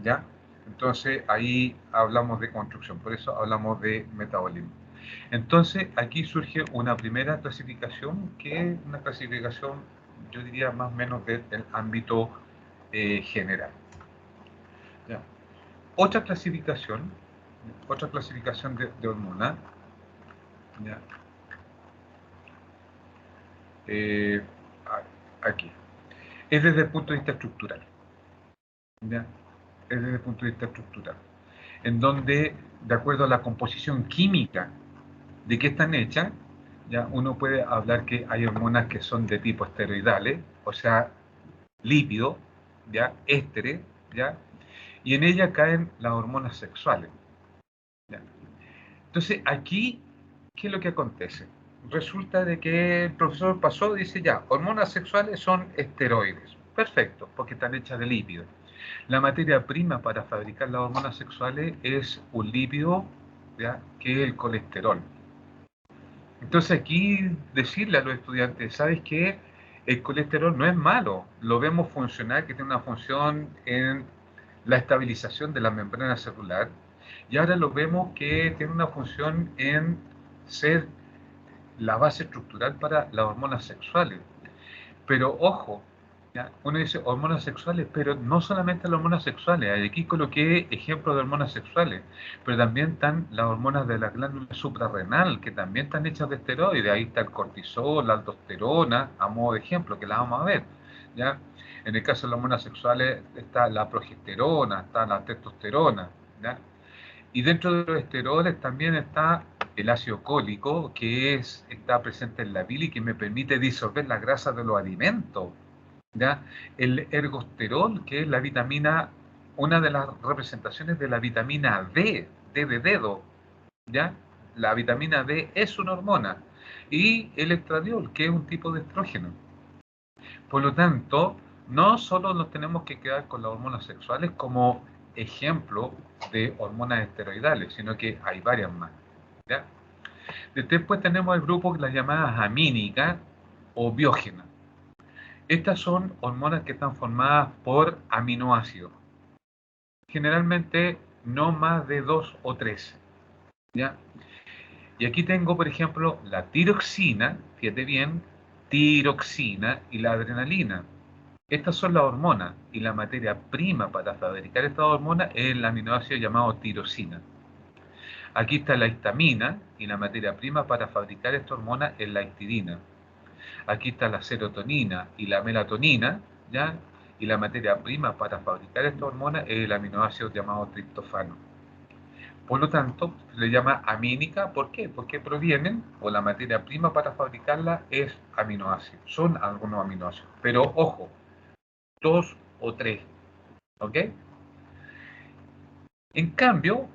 ¿Ya? Entonces ahí hablamos de construcción, por eso hablamos de metabolismo. Entonces aquí surge una primera clasificación que es una clasificación, yo diría más o menos del ámbito general. ¿Ya? Otra clasificación de hormona, ¿ya? Eh, aquí, es desde el punto de vista estructural. ¿Ya? Es desde el punto de vista estructural. En donde, de acuerdo a la composición química de qué están hechas, ya uno puede hablar que hay hormonas que son de tipo esteroidales, o sea, lípido, ya, ésteres, ya, y en ella caen las hormonas sexuales. ¿Ya? Entonces, aquí, ¿qué es lo que acontece? Resulta de que el profesor pasó y dice, ya, hormonas sexuales son esteroides. Perfecto, porque están hechas de lípido. La materia prima para fabricar las hormonas sexuales es un lípido, ¿ya?, que es el colesterol. Entonces aquí decirle a los estudiantes, ¿sabes qué? El colesterol no es malo, lo vemos funcionar, que tiene una función en la estabilización de la membrana celular, y ahora lo vemos que tiene una función en ser la base estructural para las hormonas sexuales. Pero ojo, ¿ya? Uno dice hormonas sexuales, pero no solamente las hormonas sexuales. Aquí coloqué ejemplos de hormonas sexuales, pero también están las hormonas de la glándula suprarrenal, que también están hechas de esteroides. Ahí está el cortisol, la aldosterona, a modo de ejemplo, que la vamos a ver. ¿Ya? En el caso de las hormonas sexuales está la progesterona, está la testosterona. ¿Ya? Y dentro de los esteroles también está el ácido cólico, que está presente en la piel y que me permite disolver las grasas de los alimentos. ¿Ya? El ergosterol, que es la vitamina, una de las representaciones de la vitamina D de dedo. ¿Ya? La vitamina D es una hormona. Y el estradiol, que es un tipo de estrógeno. Por lo tanto, no solo nos tenemos que quedar con las hormonas sexuales como ejemplo de hormonas esteroidales, sino que hay varias más. ¿Ya? Después tenemos el grupo, las llamadas amínicas o biógenas. Estas son hormonas que están formadas por aminoácidos, generalmente no más de 2 o 3. ¿Ya? Y aquí tengo, por ejemplo, la tiroxina, fíjate bien, tiroxina y la adrenalina. Estas son las hormonas y la materia prima para fabricar estas hormonas es el aminoácido llamado tirosina. Aquí está la histamina y la materia prima para fabricar esta hormona es la histidina. Aquí está la serotonina y la melatonina, ¿ya? Y la materia prima para fabricar esta hormona es el aminoácido llamado triptofano. Por lo tanto, se le llama amínica. ¿Por qué? Porque provienen, o la materia prima para fabricarla es aminoácido. Son algunos aminoácidos. Pero ojo, 2 o 3. ¿Ok? En cambio,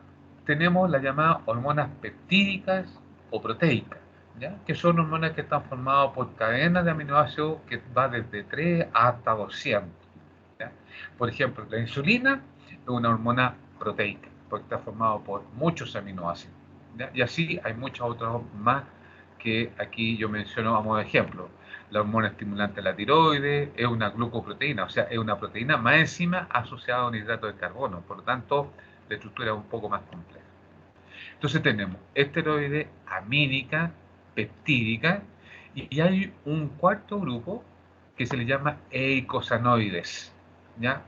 tenemos las llamadas hormonas peptídicas o proteicas, ¿ya? Que son hormonas que están formadas por cadenas de aminoácidos que va desde 3 hasta 200. ¿Ya? Por ejemplo, la insulina es una hormona proteica, porque está formada por muchos aminoácidos. ¿Ya? Y así hay muchas otras más que aquí yo menciono a modo de ejemplo. La hormona estimulante de la tiroides es una glucoproteína, o sea, es una proteína más enzima asociada a un hidrato de carbono. Por lo tanto, la estructura es un poco más compleja. Entonces tenemos esteroide, amínica, peptídica, y hay un cuarto grupo que se le llama eicosanoides. ¿Ya?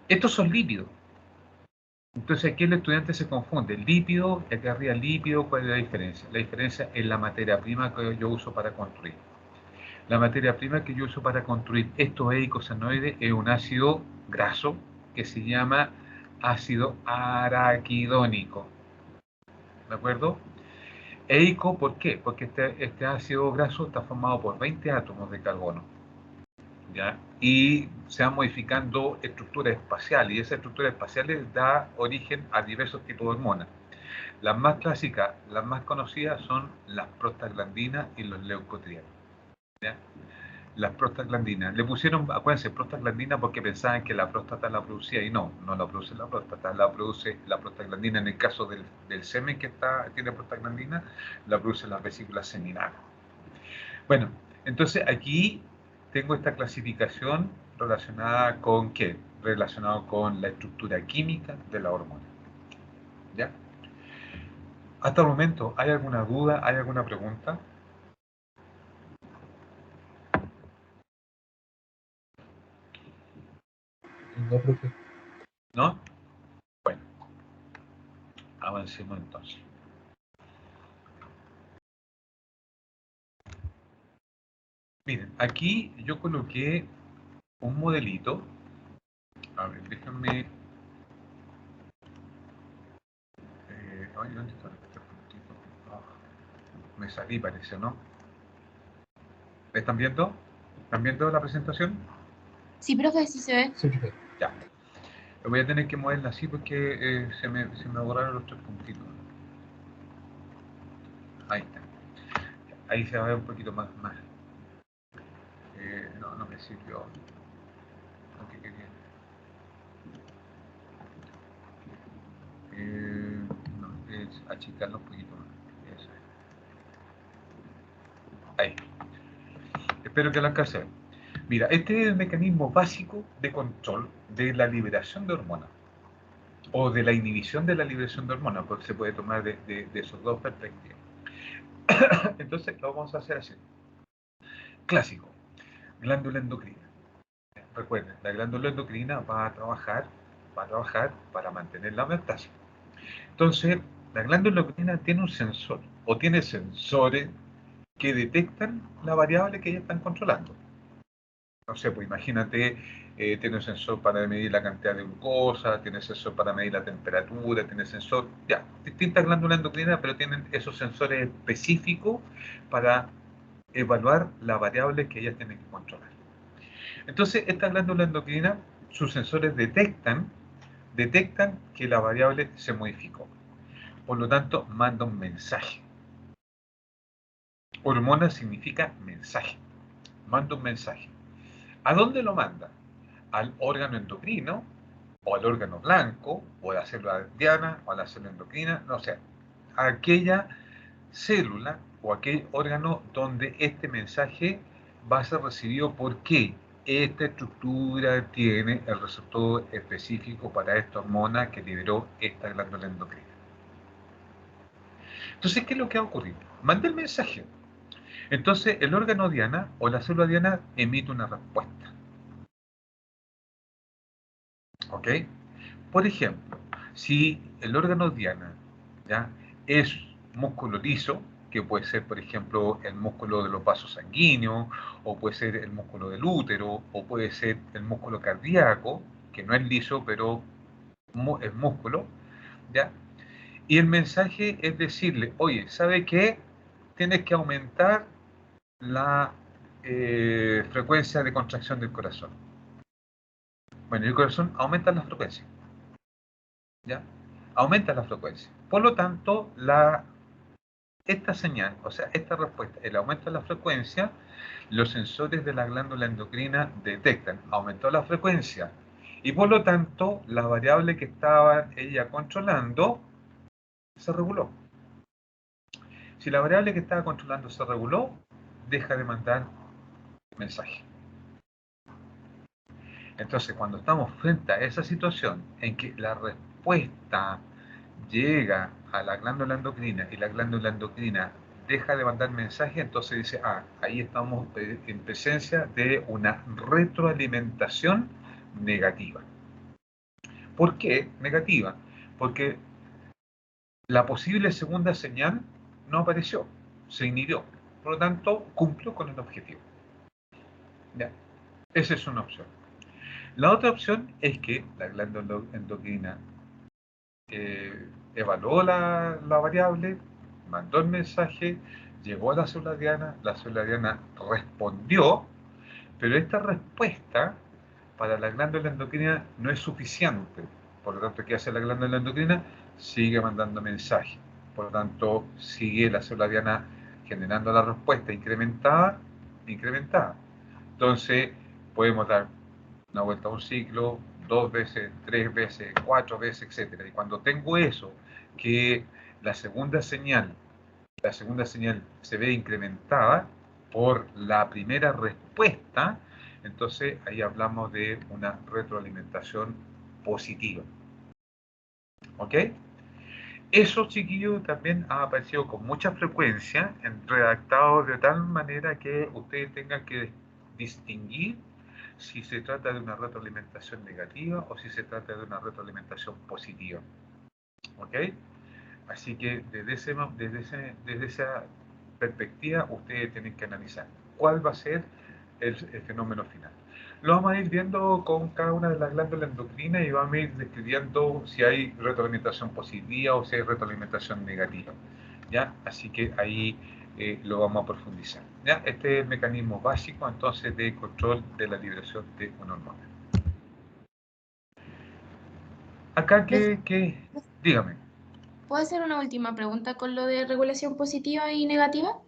Estos son lípidos. Entonces aquí el estudiante se confunde. Lípido, y aquí arriba lípido, ¿cuál es la diferencia? La diferencia es la materia prima que yo uso para construir. La materia prima que yo uso para construir estos eicosanoides es un ácido graso que se llama ácido araquidónico. ¿De acuerdo? Eico, ¿por qué? Porque este ácido graso está formado por 20 átomos de carbono. ¿Ya? Y se van modificando estructuras espaciales, y esas estructuras espaciales da origen a diversos tipos de hormonas. Las más clásicas, las más conocidas son las prostaglandinas y los leucotrienos. ¿Ya? Las prostaglandinas. Le pusieron, acuérdense, prostaglandina porque pensaban que la próstata la producía y no, no la produce la próstata, la produce la prostaglandina en el caso del semen que tiene prostaglandina, la produce la vesícula seminal. Bueno, entonces aquí tengo esta clasificación relacionada con ¿qué? Relacionado con la estructura química de la hormona. ¿Ya? Hasta el momento, ¿hay alguna duda? ¿Hay alguna pregunta? No, profe. ¿No? Bueno, avancemos entonces. Miren, aquí yo coloqué un modelito. A ver, déjenme. Ay, ¿dónde está este puntito? Ah, Me salí, parece, ¿no? ¿Me están viendo? ¿Están viendo la presentación? Sí, profe, sí se ve. Sí, profe. Ya. Voy a tener que moverla así porque se me borraron los 3 puntitos. Ahí está. Ahí se va a ver un poquito más. No me sirvió lo que quería. No, es achicarlo un poquito más. Eso es. Ahí. Espero que lo alcance a ver. Mira, este es el mecanismo básico de control de la liberación de hormonas o de la inhibición de la liberación de hormonas, porque se puede tomar de esos dos perspectivas. Entonces lo vamos a hacer así. Clásico, glándula endocrina. Recuerden, la glándula endocrina va a trabajar para mantener la homeostasis. Entonces, la glándula endocrina tiene un sensor o tiene sensores que detectan la variable que ellos están controlando. No sé, pues imagínate, tiene un sensor para medir la cantidad de glucosa, tiene sensor para medir la temperatura, tiene sensor, ya, distintas glándulas endocrinas, pero tienen esos sensores específicos para evaluar la variable que ellas tienen que controlar. Entonces, esta glándula endocrina, sus sensores detectan que la variable se modificó. Por lo tanto, manda un mensaje. Hormona significa mensaje. Manda un mensaje. ¿A dónde lo manda? Al órgano endocrino, o al órgano blanco, o a la célula diana, o a la célula endocrina, no sé, a aquella célula o aquel órgano donde este mensaje va a ser recibido porque esta estructura tiene el receptor específico para esta hormona que liberó esta glándula endocrina. Entonces, ¿qué es lo que va a ocurrir? Manda el mensaje. Entonces, el órgano diana o la célula diana emite una respuesta. ¿Ok? Por ejemplo, si el órgano diana ¿ya? es músculo liso, que puede ser, por ejemplo, el músculo de los vasos sanguíneos, o puede ser el músculo del útero, o puede ser el músculo cardíaco, que no es liso, pero es músculo, ¿ya? Y el mensaje es decirle, oye, ¿sabe qué? Tienes que aumentar la frecuencia de contracción del corazón. Bueno, el corazón aumenta la frecuencia, ¿ya? Aumenta la frecuencia. Por lo tanto, esta señal, o sea, esta respuesta, el aumento de la frecuencia, los sensores de la glándula endocrina detectan, aumentó la frecuencia, y por lo tanto, la variable que estaba ella controlando se reguló. Si la variable que estaba controlando se reguló, deja de mandar mensaje. Entonces, cuando estamos frente a esa situación en que la respuesta llega a la glándula endocrina y la glándula endocrina deja de mandar mensaje, entonces dice, ahí estamos en presencia de una retroalimentación negativa. ¿Por qué negativa? Porque la posible segunda señal no apareció, se inhibió, por lo tanto cumplió con el objetivo. ¿Ya? Esa es una opción. La otra opción es que la glándula endocrina evaluó la variable, mandó el mensaje, llegó a la célula diana respondió, pero esta respuesta para la glándula endocrina no es suficiente. Por lo tanto, ¿qué hace la glándula endocrina? Sigue mandando mensajes. Por lo tanto, sigue la célula diana generando la respuesta incrementada. Entonces, podemos dar una vuelta a un ciclo, 2 veces, 3 veces, 4 veces, etc. Y cuando tengo eso, que la segunda señal se ve incrementada por la primera respuesta, entonces ahí hablamos de una retroalimentación positiva. ¿Ok? Eso, chiquillos, también ha aparecido con mucha frecuencia en redactados de tal manera que ustedes tengan que distinguir si se trata de una retroalimentación negativa o si se trata de una retroalimentación positiva. ¿Ok? Así que desde esa perspectiva ustedes tienen que analizar cuál va a ser el fenómeno final. Lo vamos a ir viendo con cada una de las glándulas endocrinas y vamos a ir describiendo si hay retroalimentación positiva o si hay retroalimentación negativa. ¿Ya? Así que ahí lo vamos a profundizar. ¿Ya? Este es el mecanismo básico entonces de control de la liberación de una hormona. Acá dígame. ¿Puedo hacer una última pregunta con lo de regulación positiva y negativa?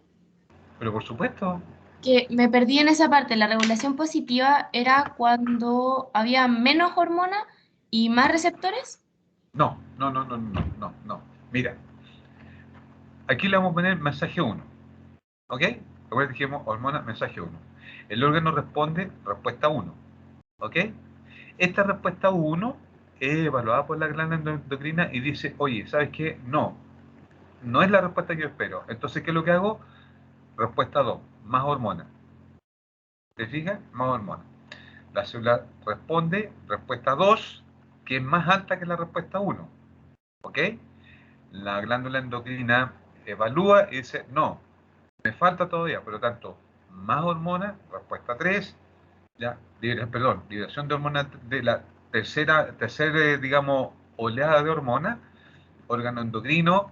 Pero por supuesto, Que me perdí en esa parte. La regulación positiva era cuando había menos hormona y más receptores. no. Mira, aquí le vamos a poner mensaje 1. ¿Ok? Recuerden que dijimos hormona, mensaje 1. El órgano responde, respuesta 1. ¿Ok? Esta respuesta 1 es evaluada por la glándula endocrina y dice, oye, ¿sabes qué? No es la respuesta que yo espero. Entonces, ¿qué es lo que hago? Respuesta 2, más hormona. ¿Te fijas? Más hormona. La célula responde, respuesta 2, que es más alta que la respuesta 1. ¿Ok? La glándula endocrina evalúa y dice, no, me falta todavía, por lo tanto, más hormona, respuesta 3, ya, liberación de hormonas de la tercera, digamos, oleada de hormonas, órgano endocrino,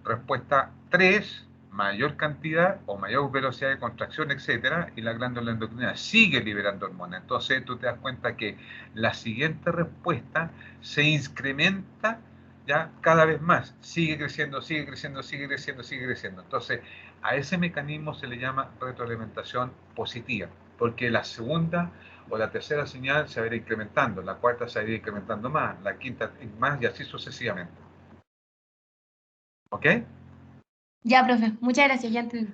respuesta 3, mayor cantidad o mayor velocidad de contracción, etcétera, y la glándula endocrina sigue liberando hormonas. Entonces tú te das cuenta que la siguiente respuesta se incrementa ya cada vez más, sigue creciendo, sigue creciendo, sigue creciendo, sigue creciendo. Entonces, a ese mecanismo se le llama retroalimentación positiva, porque la segunda o la tercera señal se va a ir incrementando, la cuarta se va a ir incrementando más, la quinta más y así sucesivamente. ¿Ok? Ya, profe, muchas gracias, ya entendí.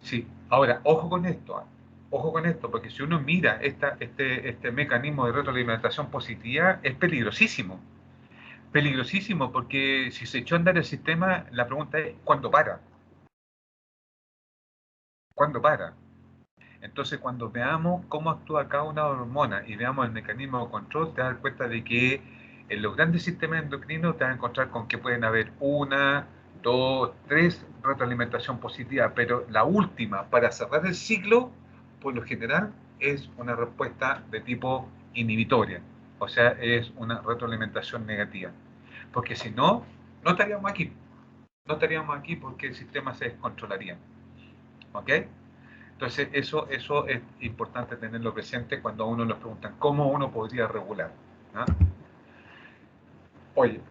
Sí. Ahora, ojo con esto, ¿ah? Ojo con esto, porque si uno mira este mecanismo de retroalimentación positiva, es peligrosísimo. Peligrosísimo, porque si se echó a andar el sistema, la pregunta es, ¿cuándo para? ¿Cuándo para? Entonces, cuando veamos cómo actúa cada una hormona y veamos el mecanismo de control, te das cuenta de que en los grandes sistemas endocrinos te vas a encontrar con que pueden haber una, dos, tres retroalimentación positiva, pero la última, para cerrar el ciclo, por lo general, es una respuesta de tipo inhibitoria, o sea, es una retroalimentación negativa. Porque si no, no estaríamos aquí. No estaríamos aquí porque el sistema se descontrolaría. ¿Ok? Entonces, eso es importante tenerlo presente cuando a uno nos preguntan cómo uno podría regular. ¿Ah? Oye,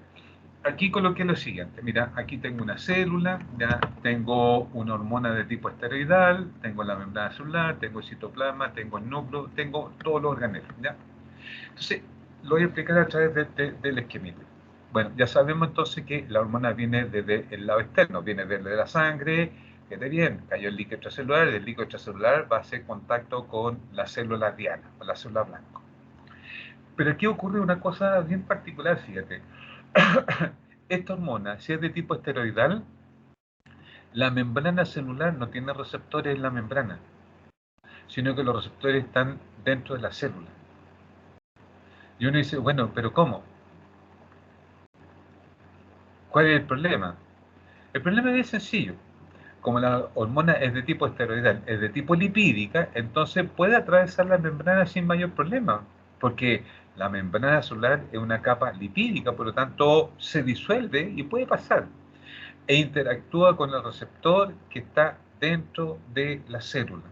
aquí coloqué lo siguiente. Mira, aquí tengo una célula, ya tengo una hormona de tipo esteroidal, tengo la membrana celular, tengo el citoplasma, tengo el núcleo, tengo todos los organelos. ¿Ya? Entonces, lo voy a explicar a través del esquemita. Bueno, ya sabemos entonces que la hormona viene desde el lado externo, viene desde la sangre, fíjate bien, cayó el líquido extracelular, el líquido extracelular va a hacer contacto con la célula diana, con la célula blanca. Pero aquí ocurre una cosa bien particular, fíjate. Esta hormona, si es de tipo esteroidal, la membrana celular no tiene receptores en la membrana, sino que los receptores están dentro de la célula. Y uno dice, bueno, pero ¿cómo? ¿Cuál es el problema? El problema es bien sencillo. Como la hormona es de tipo esteroidal, es de tipo lipídica, entonces puede atravesar la membrana sin mayor problema, porque la membrana celular es una capa lipídica, por lo tanto se disuelve y puede pasar. E interactúa con el receptor que está dentro de la célula.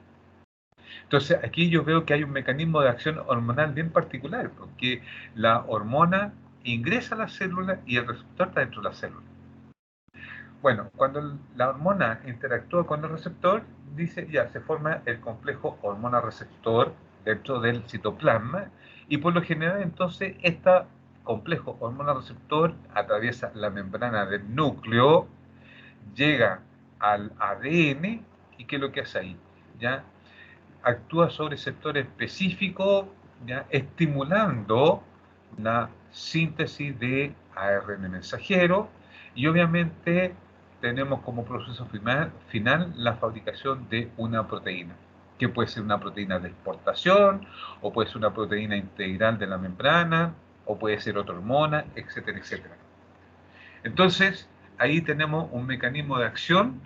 Entonces aquí yo veo que hay un mecanismo de acción hormonal bien particular, porque la hormona ingresa a la célula y el receptor está dentro de la célula. Bueno, cuando la hormona interactúa con el receptor, dice ya, se forma el complejo hormona-receptor dentro del citoplasma y por lo general entonces este complejo hormona-receptor atraviesa la membrana del núcleo, llega al ADN y ¿qué es lo que hace ahí? ¿Ya? Actúa sobre receptores específicos, ¿ya? Estimulando la síntesis de ARN mensajero y obviamente tenemos como proceso final la fabricación de una proteína, que puede ser una proteína de exportación o puede ser una proteína integral de la membrana o puede ser otra hormona, etcétera, etcétera. Entonces, ahí tenemos un mecanismo de acción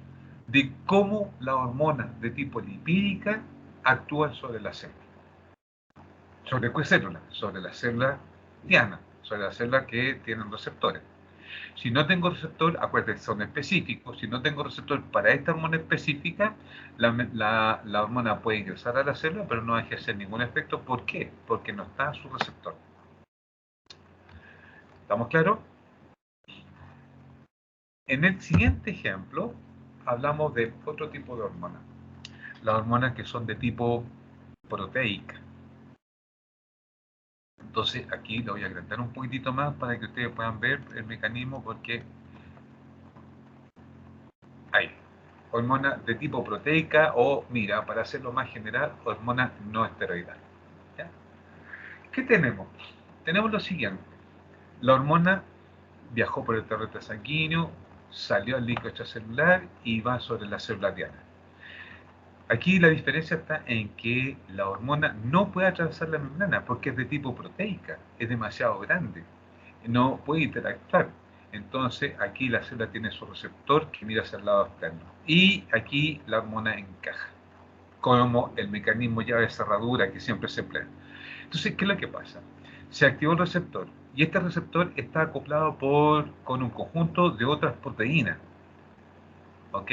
de cómo la hormona de tipo lipídica actúa sobre la célula. ¿Sobre qué célula? Sobre la célula diana, sobre las células que tienen receptores. Si no tengo receptor, acuérdense, son específicos. Si no tengo receptor para esta hormona específica, la hormona puede ingresar a la célula, pero no va a ejercer ningún efecto. ¿Por qué? Porque no está su receptor. ¿Estamos claros? En el siguiente ejemplo, hablamos de otro tipo de hormonas. Las hormonas que son de tipo proteica. Entonces aquí lo voy a agrandar un poquitito más para que ustedes puedan ver el mecanismo, porque hay hormona de tipo proteica o, mira, para hacerlo más general, hormona no esteroidal. ¿Ya? ¿Qué tenemos? Tenemos lo siguiente. La hormona viajó por el torrente sanguíneo, salió al líquido extracelular y va sobre la célula diana. Aquí la diferencia está en que la hormona no puede atravesar la membrana porque es de tipo proteica, es demasiado grande, no puede interactuar. Entonces aquí la célula tiene su receptor que mira hacia el lado externo y aquí la hormona encaja, como el mecanismo llave de cerradura que siempre se emplea. Entonces, ¿qué es lo que pasa? Se activó el receptor y este receptor está acoplado con un conjunto de otras proteínas, ¿ok?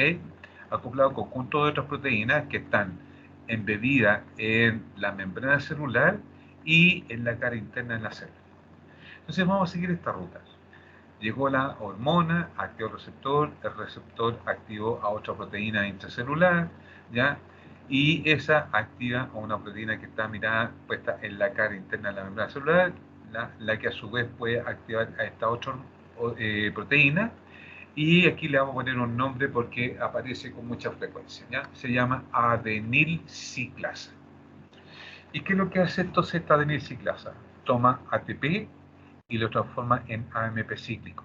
Acoplado a un conjunto de otras proteínas que están embebidas en la membrana celular y en la cara interna de la célula. Entonces vamos a seguir esta ruta. Llegó la hormona, activó el receptor activó a otra proteína intracelular, ¿ya? Y esa activa a una proteína que está mirada, puesta en la cara interna de la membrana celular, la que a su vez puede activar a esta otra proteína, y aquí le vamos a poner un nombre porque aparece con mucha frecuencia, ¿ya? Se llama adenilciclasa. ¿Y qué es lo que hace entonces esta adenilciclasa? Toma ATP y lo transforma en AMP cíclico.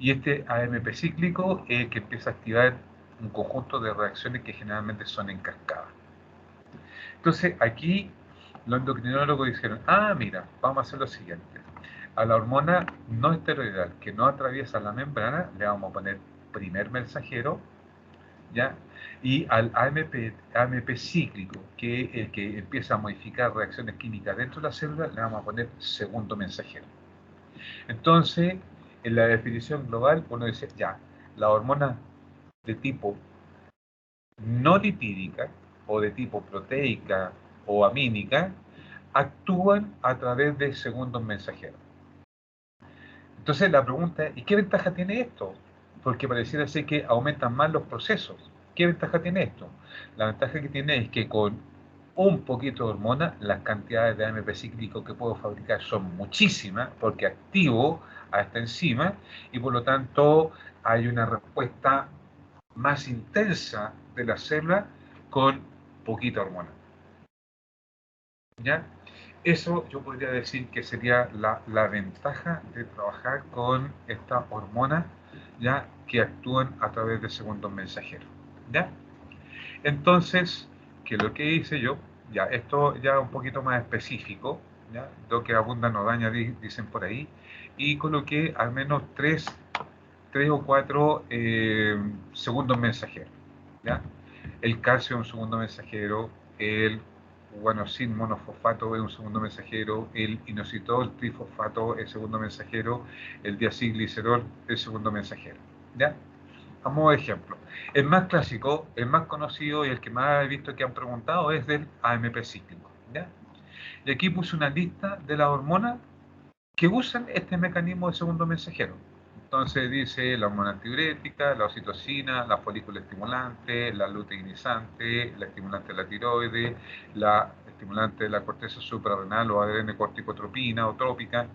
Y este AMP cíclico es el que empieza a activar un conjunto de reacciones que generalmente son en cascada. Entonces aquí los endocrinólogos dijeron, mira, vamos a hacer lo siguiente. A la hormona no esteroidal que no atraviesa la membrana le vamos a poner primer mensajero, ¿ya? Y al AMP cíclico, que es el que empieza a modificar reacciones químicas dentro de la célula, le vamos a poner segundo mensajero. Entonces, en la definición global, uno dice, ya, la hormona de tipo no lipídica o de tipo proteica o amínica actúan a través de segundos mensajeros. Entonces la pregunta es, ¿y qué ventaja tiene esto? Porque pareciera ser que aumentan más los procesos. ¿Qué ventaja tiene esto? La ventaja que tiene es que con un poquito de hormona, las cantidades de AMP cíclico que puedo fabricar son muchísimas, porque activo a esta enzima y por lo tanto hay una respuesta más intensa de la célula con poquita hormona. ¿Ya? Eso yo podría decir que sería la ventaja de trabajar con estas hormonas, ¿ya? Que actúan a través de segundos mensajeros. ¿Ya? Entonces, ¿qué es lo que hice yo? Ya, esto ya un poquito más específico, ¿ya? Lo que abunda no daña, dicen por ahí, y coloqué al menos tres o cuatro segundos mensajeros, ¿ya? El calcio es un segundo mensajero, el guanosin monofosfato es un segundo mensajero, el inositol trifosfato es el segundo mensajero, el diacilglicerol es el segundo mensajero, ¿ya? A modo de ejemplo. El más clásico, el más conocido y el que más he visto que han preguntado es del AMP cíclico, ¿ya? Y aquí puse una lista de las hormonas que usan este mecanismo de segundo mensajero. Entonces dice la hormona antidiurética, la oxitocina, la folículo estimulante, la luteinizante, la estimulante de la tiroides, la estimulante de la corteza suprarrenal o adrenocorticotropina o trópica,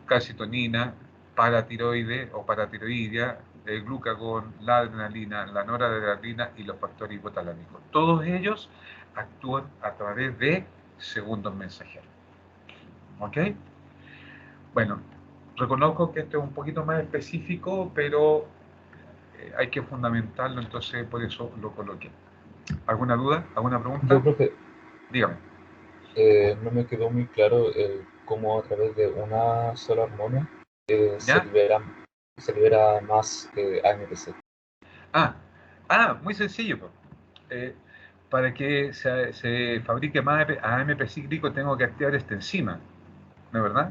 calcitonina, paratiroide o paratiroidea, el glucagón, la adrenalina, la noradrenalina y los factores hipotalámicos. Todos ellos actúan a través de segundos mensajeros. ¿Ok? Bueno, reconozco que esto es un poquito más específico, pero hay que fundamentarlo, entonces por eso lo coloqué. ¿Alguna duda? ¿Alguna pregunta? Yo creo que Dígame. no me quedó muy claro cómo a través de una sola hormona ¿Ya? se libera más AMPC. Ah, muy sencillo, pues. Eh, para que se fabrique más AMP cíclico tengo que activar esta enzima, ¿no es verdad?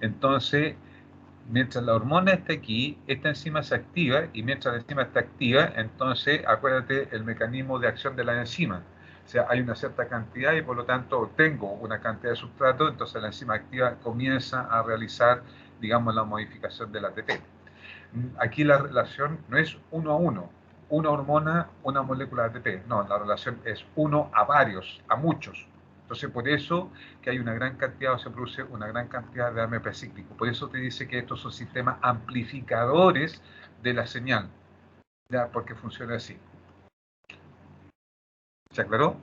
Entonces, Mientras la hormona está aquí, esta enzima se activa, y mientras la enzima está activa, entonces acuérdate el mecanismo de acción de la enzima. O sea, hay una cierta cantidad y por lo tanto tengo una cantidad de sustrato, entonces la enzima activa comienza a realizar, digamos, la modificación del ATP. Aquí la relación no es 1 a 1, una hormona, una molécula de ATP. No, la relación es 1 a varios, a muchos. Entonces, por eso que hay una gran cantidad, o se produce una gran cantidad de AMP cíclico. Por eso te dice que estos son sistemas amplificadores de la señal. Ya, porque funciona así. ¿Se aclaró?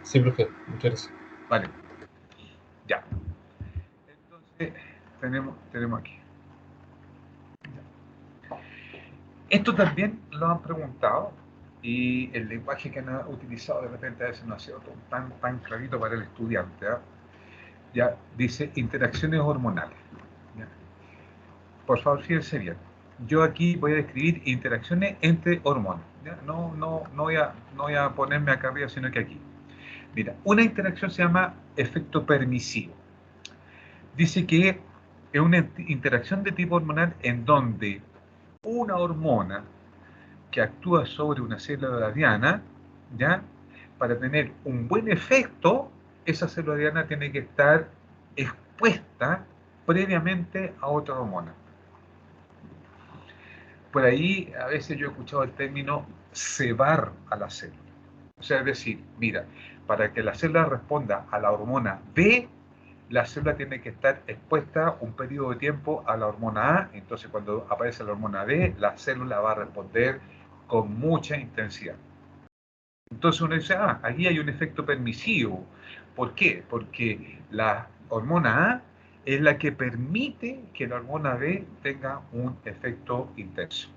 Sí, profe, muchas gracias. Vale. Ya. Entonces, tenemos aquí. Esto también lo han preguntado, y el lenguaje que han utilizado de repente a veces no ha sido tan clarito para el estudiante. Ya dice interacciones hormonales. ¿Ya? Por favor, fíjense bien. Yo aquí voy a describir interacciones entre hormonas. ¿Ya? No voy a ponerme acá arriba, sino que aquí. Mira, una interacción se llama efecto permisivo. Dice que es una interacción de tipo hormonal en donde una hormona que actúa sobre una célula diana, ¿ya? Para tener un buen efecto, esa célula diana tiene que estar expuesta previamente a otra hormona. Por ahí a veces yo he escuchado el término cebar a la célula. O sea, es decir, mira, para que la célula responda a la hormona B, la célula tiene que estar expuesta un periodo de tiempo a la hormona A, entonces cuando aparece la hormona B, la célula va a responder con mucha intensidad. Entonces uno dice, aquí hay un efecto permisivo. ¿Por qué? Porque la hormona A es la que permite que la hormona B tenga un efecto intenso.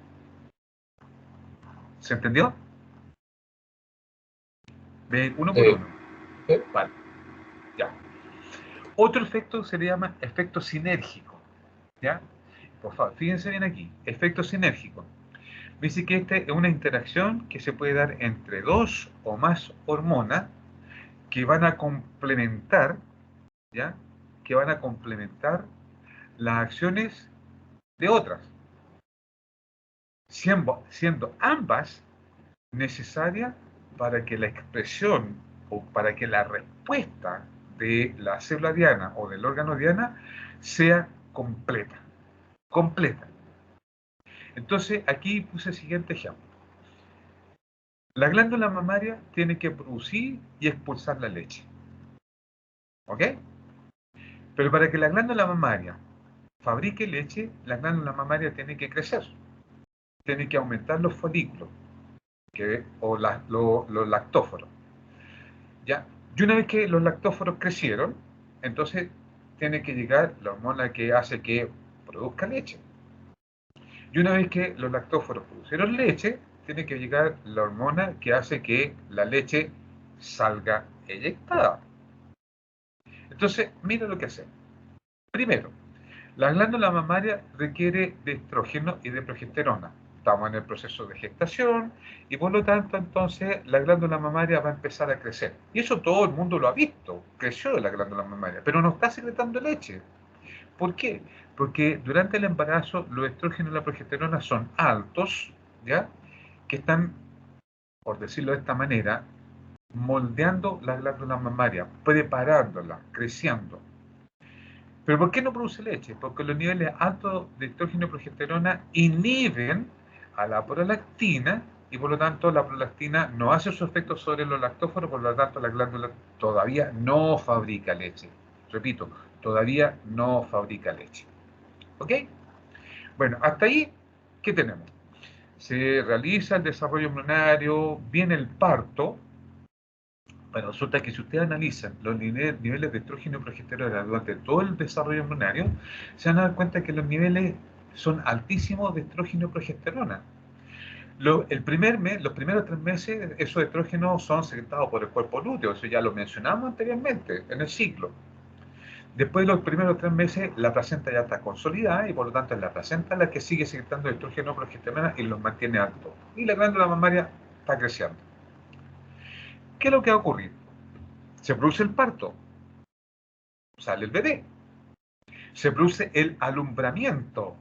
¿Se entendió? Ven uno por uno. Vale, ya. Otro efecto se le llama efecto sinérgico. ¿Ya? Por favor, fíjense bien aquí. Efecto sinérgico. Dice que esta es una interacción que se puede dar entre dos o más hormonas que van a complementar, ¿ya? Que van a complementar las acciones de otras, siendo ambas necesarias para que la expresión o para que la respuesta de la célula diana o del órgano diana sea completa. Completa. Entonces, aquí puse el siguiente ejemplo. La glándula mamaria tiene que producir y expulsar la leche. ¿Ok? Pero para que la glándula mamaria fabrique leche, la glándula mamaria tiene que crecer. Tiene que aumentar los folículos o los lactóforos. ¿Ya? Y una vez que los lactóforos crecieron, entonces tiene que llegar la hormona que hace que produzca leche. Y una vez que los lactóforos produjeron leche, tiene que llegar la hormona que hace que la leche salga eyectada. Entonces, mira lo que hacemos. Primero, la glándula mamaria requiere de estrógeno y de progesterona. Estamos en el proceso de gestación y por lo tanto entonces la glándula mamaria va a empezar a crecer. Y eso todo el mundo lo ha visto, creció la glándula mamaria, pero no está secretando leche. ¿Por qué? Porque durante el embarazo los estrógenos y la progesterona son altos, ¿ya? Que están, por decirlo de esta manera, moldeando la glándula mamaria, preparándola, creciendo. ¿Pero por qué no produce leche? Porque los niveles altos de estrógeno y progesterona inhiben a la prolactina y por lo tanto la prolactina no hace su efecto sobre los lactóforos, por lo tanto la glándula todavía no fabrica leche. Repito, todavía no fabrica leche. ¿Ok? Bueno, hasta ahí, ¿qué tenemos? Se realiza el desarrollo embrionario, viene el parto. Bueno, resulta que si ustedes analizan los niveles de estrógeno y progesterona durante todo el desarrollo embrionario, se van a dar cuenta que los niveles son altísimos de estrógeno y progesterona. El primer mes, los primeros 3 meses, esos estrógenos son secretados por el cuerpo lúteo, eso ya lo mencionamos anteriormente en el ciclo. Después de los primeros 3 meses, la placenta ya está consolidada y por lo tanto es la placenta la que sigue secretando estrógeno y progesterona y los mantiene altos. Y la glándula mamaria está creciendo. ¿Qué es lo que va a ocurrir? Se produce el parto, sale el bebé. Se produce el alumbramiento,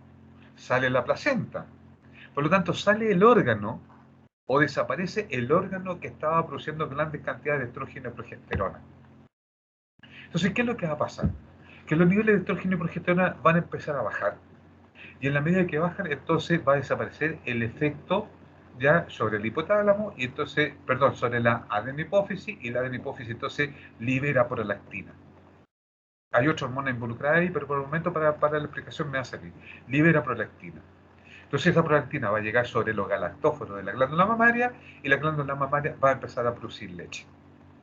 sale la placenta. Por lo tanto, sale el órgano o desaparece el órgano que estaba produciendo grandes cantidades de estrógeno y progesterona. Entonces, ¿qué es lo que va a pasar? Que los niveles de estrógeno y progesterona van a empezar a bajar. Y en la medida que bajan, entonces va a desaparecer el efecto ya sobre el hipotálamo y entonces, perdón, sobre la adenohipófisis, y la adenohipófisis entonces libera prolactina. Hay otra hormona involucrada ahí, pero por el momento para la explicación me va a salir. Libera prolactina. Entonces esa prolactina va a llegar sobre los galactóforos de la glándula mamaria y la glándula mamaria va a empezar a producir leche.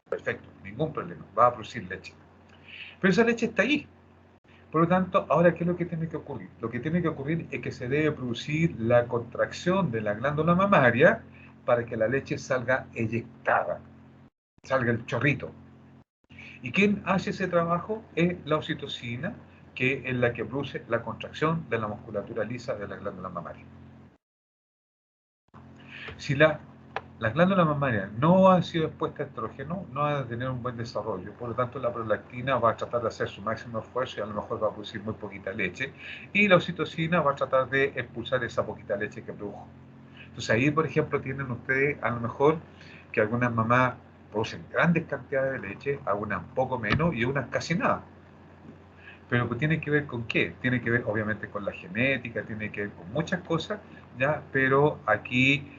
Perfecto, ningún problema, va a producir leche. Pero esa leche está ahí. Por lo tanto, ahora, ¿qué es lo que tiene que ocurrir? Lo que tiene que ocurrir es que se debe producir la contracción de la glándula mamaria para que la leche salga eyectada, salga el chorrito. ¿Y quién hace ese trabajo? Es la oxitocina, que es la que produce la contracción de la musculatura lisa de la glándula mamaria. Si la glándula mamaria no ha sido expuesta a estrógeno, no va a tener un buen desarrollo. Por lo tanto, la prolactina va a tratar de hacer su máximo esfuerzo y a lo mejor va a producir muy poquita leche. Y la oxitocina va a tratar de expulsar esa poquita leche que produjo. Entonces ahí, por ejemplo, tienen ustedes a lo mejor que algunas mamás producen grandes cantidades de leche, algunas poco menos y unas casi nada. Pero tiene que ver con qué? Tiene que ver obviamente con la genética, tiene que ver con muchas cosas, ¿ya? Pero aquí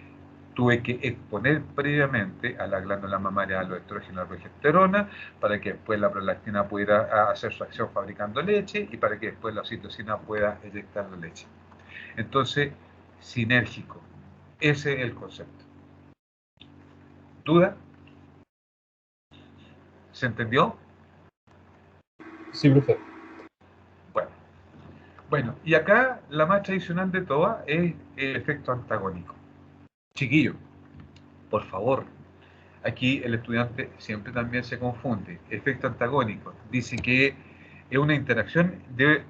tuve que exponer previamente a la glándula mamaria a los estrógenos y la progesterona para que después la prolactina pudiera hacer su acción fabricando leche y para que después la oxitocina pueda eyectar la leche. Entonces, sinérgico. Ese es el concepto. ¿Duda? ¿Se entendió? Sí, profe. Bueno, y acá la más tradicional de todas es el efecto antagónico. Chiquillo, por favor, aquí el estudiante siempre también se confunde. Efecto antagónico dice que es una interacción de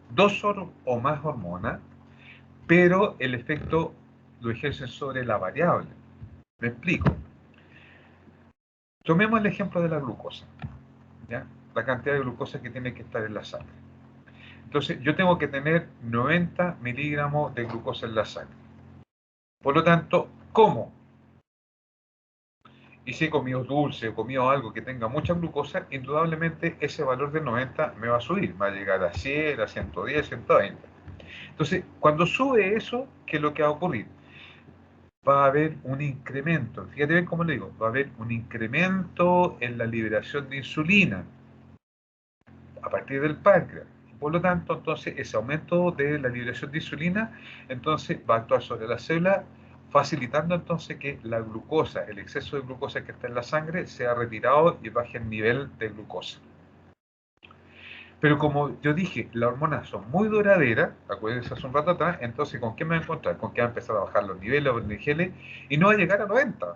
dos o más hormonas, pero el efecto lo ejerce sobre la variable. Me explico. Tomemos el ejemplo de la glucosa, ¿ya? La cantidad de glucosa que tiene que estar en la sangre. Entonces, yo tengo que tener 90 miligramos de glucosa en la sangre. Por lo tanto, ¿cómo? Y si he comido dulce o comido algo que tenga mucha glucosa, indudablemente ese valor de 90 me va a subir, va a llegar a 100, a 110, 120. Entonces, cuando sube eso, ¿qué es lo que va a ocurrir? Va a haber un incremento, fíjate bien cómo le digo, va a haber un incremento en la liberación de insulina a partir del páncreas. Por lo tanto, entonces, ese aumento de la liberación de insulina, entonces va a actuar sobre la célula, facilitando entonces que la glucosa, el exceso de glucosa que está en la sangre, sea retirado y baje el nivel de glucosa. Pero como yo dije, las hormonas son muy duraderas, acuérdense hace un rato atrás, entonces ¿con qué me va a encontrar? Con que va a empezar a bajar los niveles, los niveles, y no va a llegar a 90.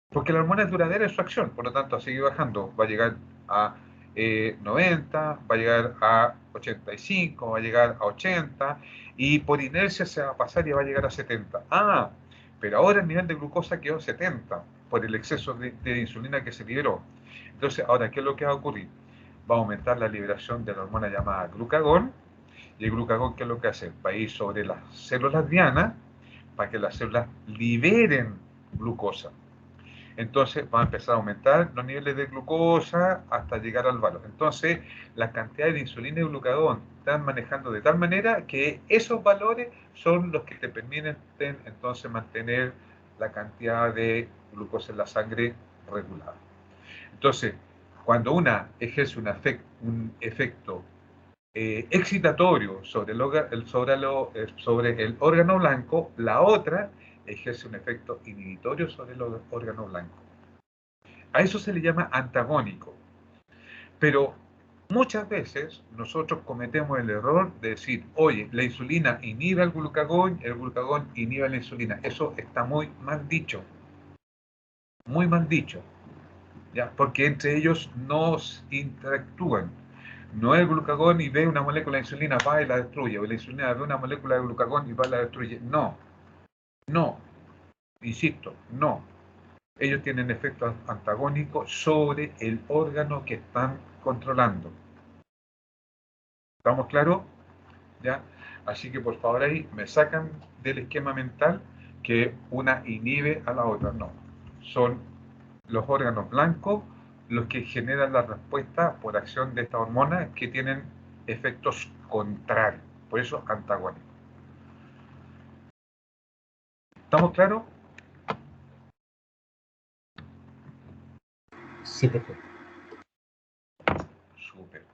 Porque la hormona es duradera en su acción, por lo tanto, a seguir bajando, va a llegar a 90, va a llegar a 85, va a llegar a 80, y por inercia se va a pasar y va a llegar a 70. Ah, pero ahora el nivel de glucosa quedó 70, por el exceso de insulina que se liberó. Entonces, ahora, ¿qué es lo que va a ocurrir? Va a aumentar la liberación de la hormona llamada glucagón, y el glucagón, ¿qué es lo que hace? Va a ir sobre las células dianas, para que las células liberen glucosa. Entonces va a empezar a aumentar los niveles de glucosa hasta llegar al valor. Entonces las cantidades de insulina y glucagón están manejando de tal manera que esos valores son los que te permiten entonces mantener la cantidad de glucosa en la sangre regulada. Entonces, cuando una ejerce un efecto excitatorio sobre el órgano blanco, la otra ejerce un efecto inhibitorio sobre el órgano blanco. A eso se le llama antagónico. Pero muchas veces nosotros cometemos el error de decir, oye, la insulina inhibe el glucagón inhibe la insulina. Eso está muy mal dicho. Muy mal dicho. ¿Ya? Porque entre ellos no interactúan. No es el glucagón y ve una molécula de insulina, va y la destruye. O la insulina ve una molécula de glucagón y va y la destruye. No, no, insisto, no. Ellos tienen efectos antagónicos sobre el órgano que están controlando. ¿Estamos claros? ¿Ya? Así que por favor ahí me sacan del esquema mental que una inhibe a la otra. No, son los órganos blancos los que generan la respuesta por acción de esta hormona que tienen efectos contrarios, por eso antagónicos. ¿Estamos claros? Sí, perfecto. Súper.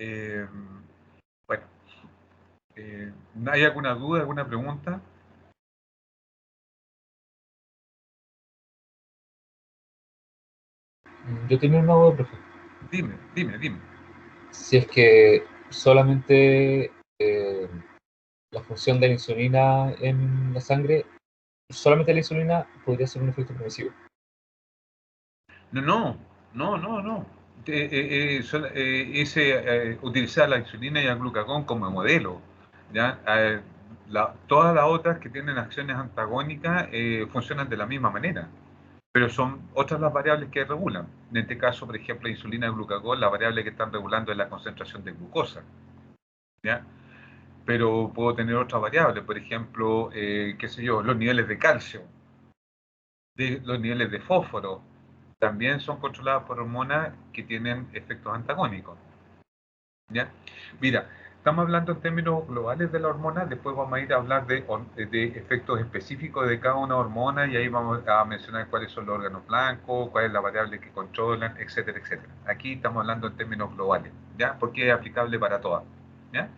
Eh, bueno, ¿hay alguna duda, alguna pregunta? Yo tenía una duda, profe. Dime. Si es que solamente la función de la insulina en la sangre, solamente la insulina podría ser un efecto permisivo. No. Utilizar la insulina y el glucagón como modelo, ¿ya? Todas las otras que tienen acciones antagónicas funcionan de la misma manera, pero son otras las variables que regulan. En este caso, por ejemplo, la insulina y el glucagón, la variable que están regulando es la concentración de glucosa, ¿ya? Pero puedo tener otras variables, por ejemplo, qué sé yo, los niveles de calcio, los niveles de fósforo, también son controladas por hormonas que tienen efectos antagónicos, ¿ya? Mira, estamos hablando en términos globales de la hormona, después vamos a ir a hablar de efectos específicos de cada una hormona y ahí vamos a mencionar cuáles son los órganos blancos, cuál es la variable que controlan, etcétera, etcétera. Aquí estamos hablando en términos globales, ¿ya? Porque es aplicable para todas, ¿ya?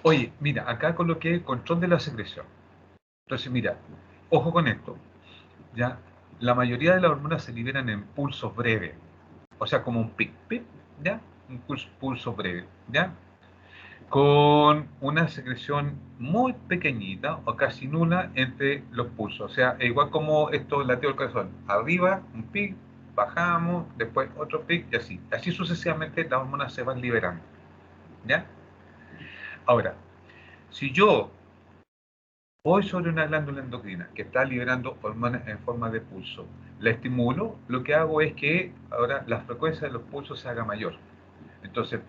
Oye, mira, acá coloqué control de la secreción. Entonces, mira, ojo con esto, ¿ya? La mayoría de las hormonas se liberan en pulsos breves, o sea, como un pic, pic, ¿ya? Un pulso breve, ¿ya? Con una secreción muy pequeñita o casi nula entre los pulsos, o sea, igual como esto latido del corazón, arriba un pic, bajamos, después otro pic y así sucesivamente las hormonas se van liberando, ¿ya? Ahora, si yo voy sobre una glándula endocrina que está liberando hormonas en forma de pulso, la estimulo, lo que hago es que ahora la frecuencia de los pulsos se haga mayor. Entonces,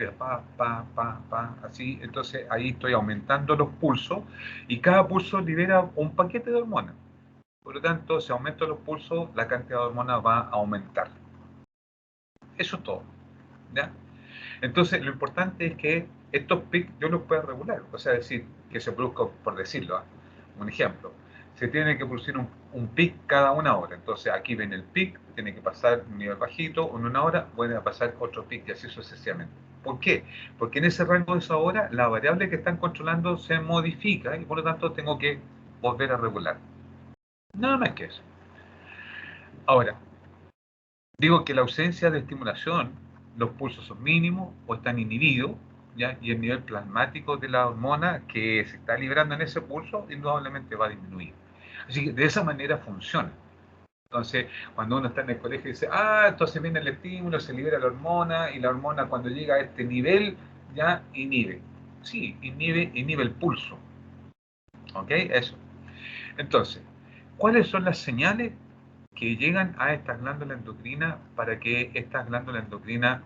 así, entonces ahí estoy aumentando los pulsos y cada pulso libera un paquete de hormonas. Por lo tanto, si aumento los pulsos, la cantidad de hormonas va a aumentar. Eso es todo, ¿ya? Entonces, lo importante es que estos pics yo los pueda regular, o sea, decir, que se produzca, por decirlo, un ejemplo, se tiene que producir un pic cada una hora, entonces aquí ven el pic, tiene que pasar un nivel bajito, en una hora puede pasar otro pic y así sucesivamente. ¿Por qué? Porque en ese rango de esa hora la variable que están controlando se modifica y por lo tanto tengo que volver a regular. Nada más que eso. Ahora, digo que la ausencia de estimulación, los pulsos son mínimos o están inhibidos, ¿ya? Y el nivel plasmático de la hormona que se está liberando en ese pulso indudablemente va a disminuir. Así que de esa manera funciona. Entonces, cuando uno está en el colegio y dice, entonces viene el estímulo, se libera la hormona y la hormona cuando llega a este nivel ya inhibe. Sí, inhibe el pulso. ¿Ok? Eso. Entonces, ¿cuáles son las señales que llegan a estas glándulas endocrinas para que estas glándulas endocrinas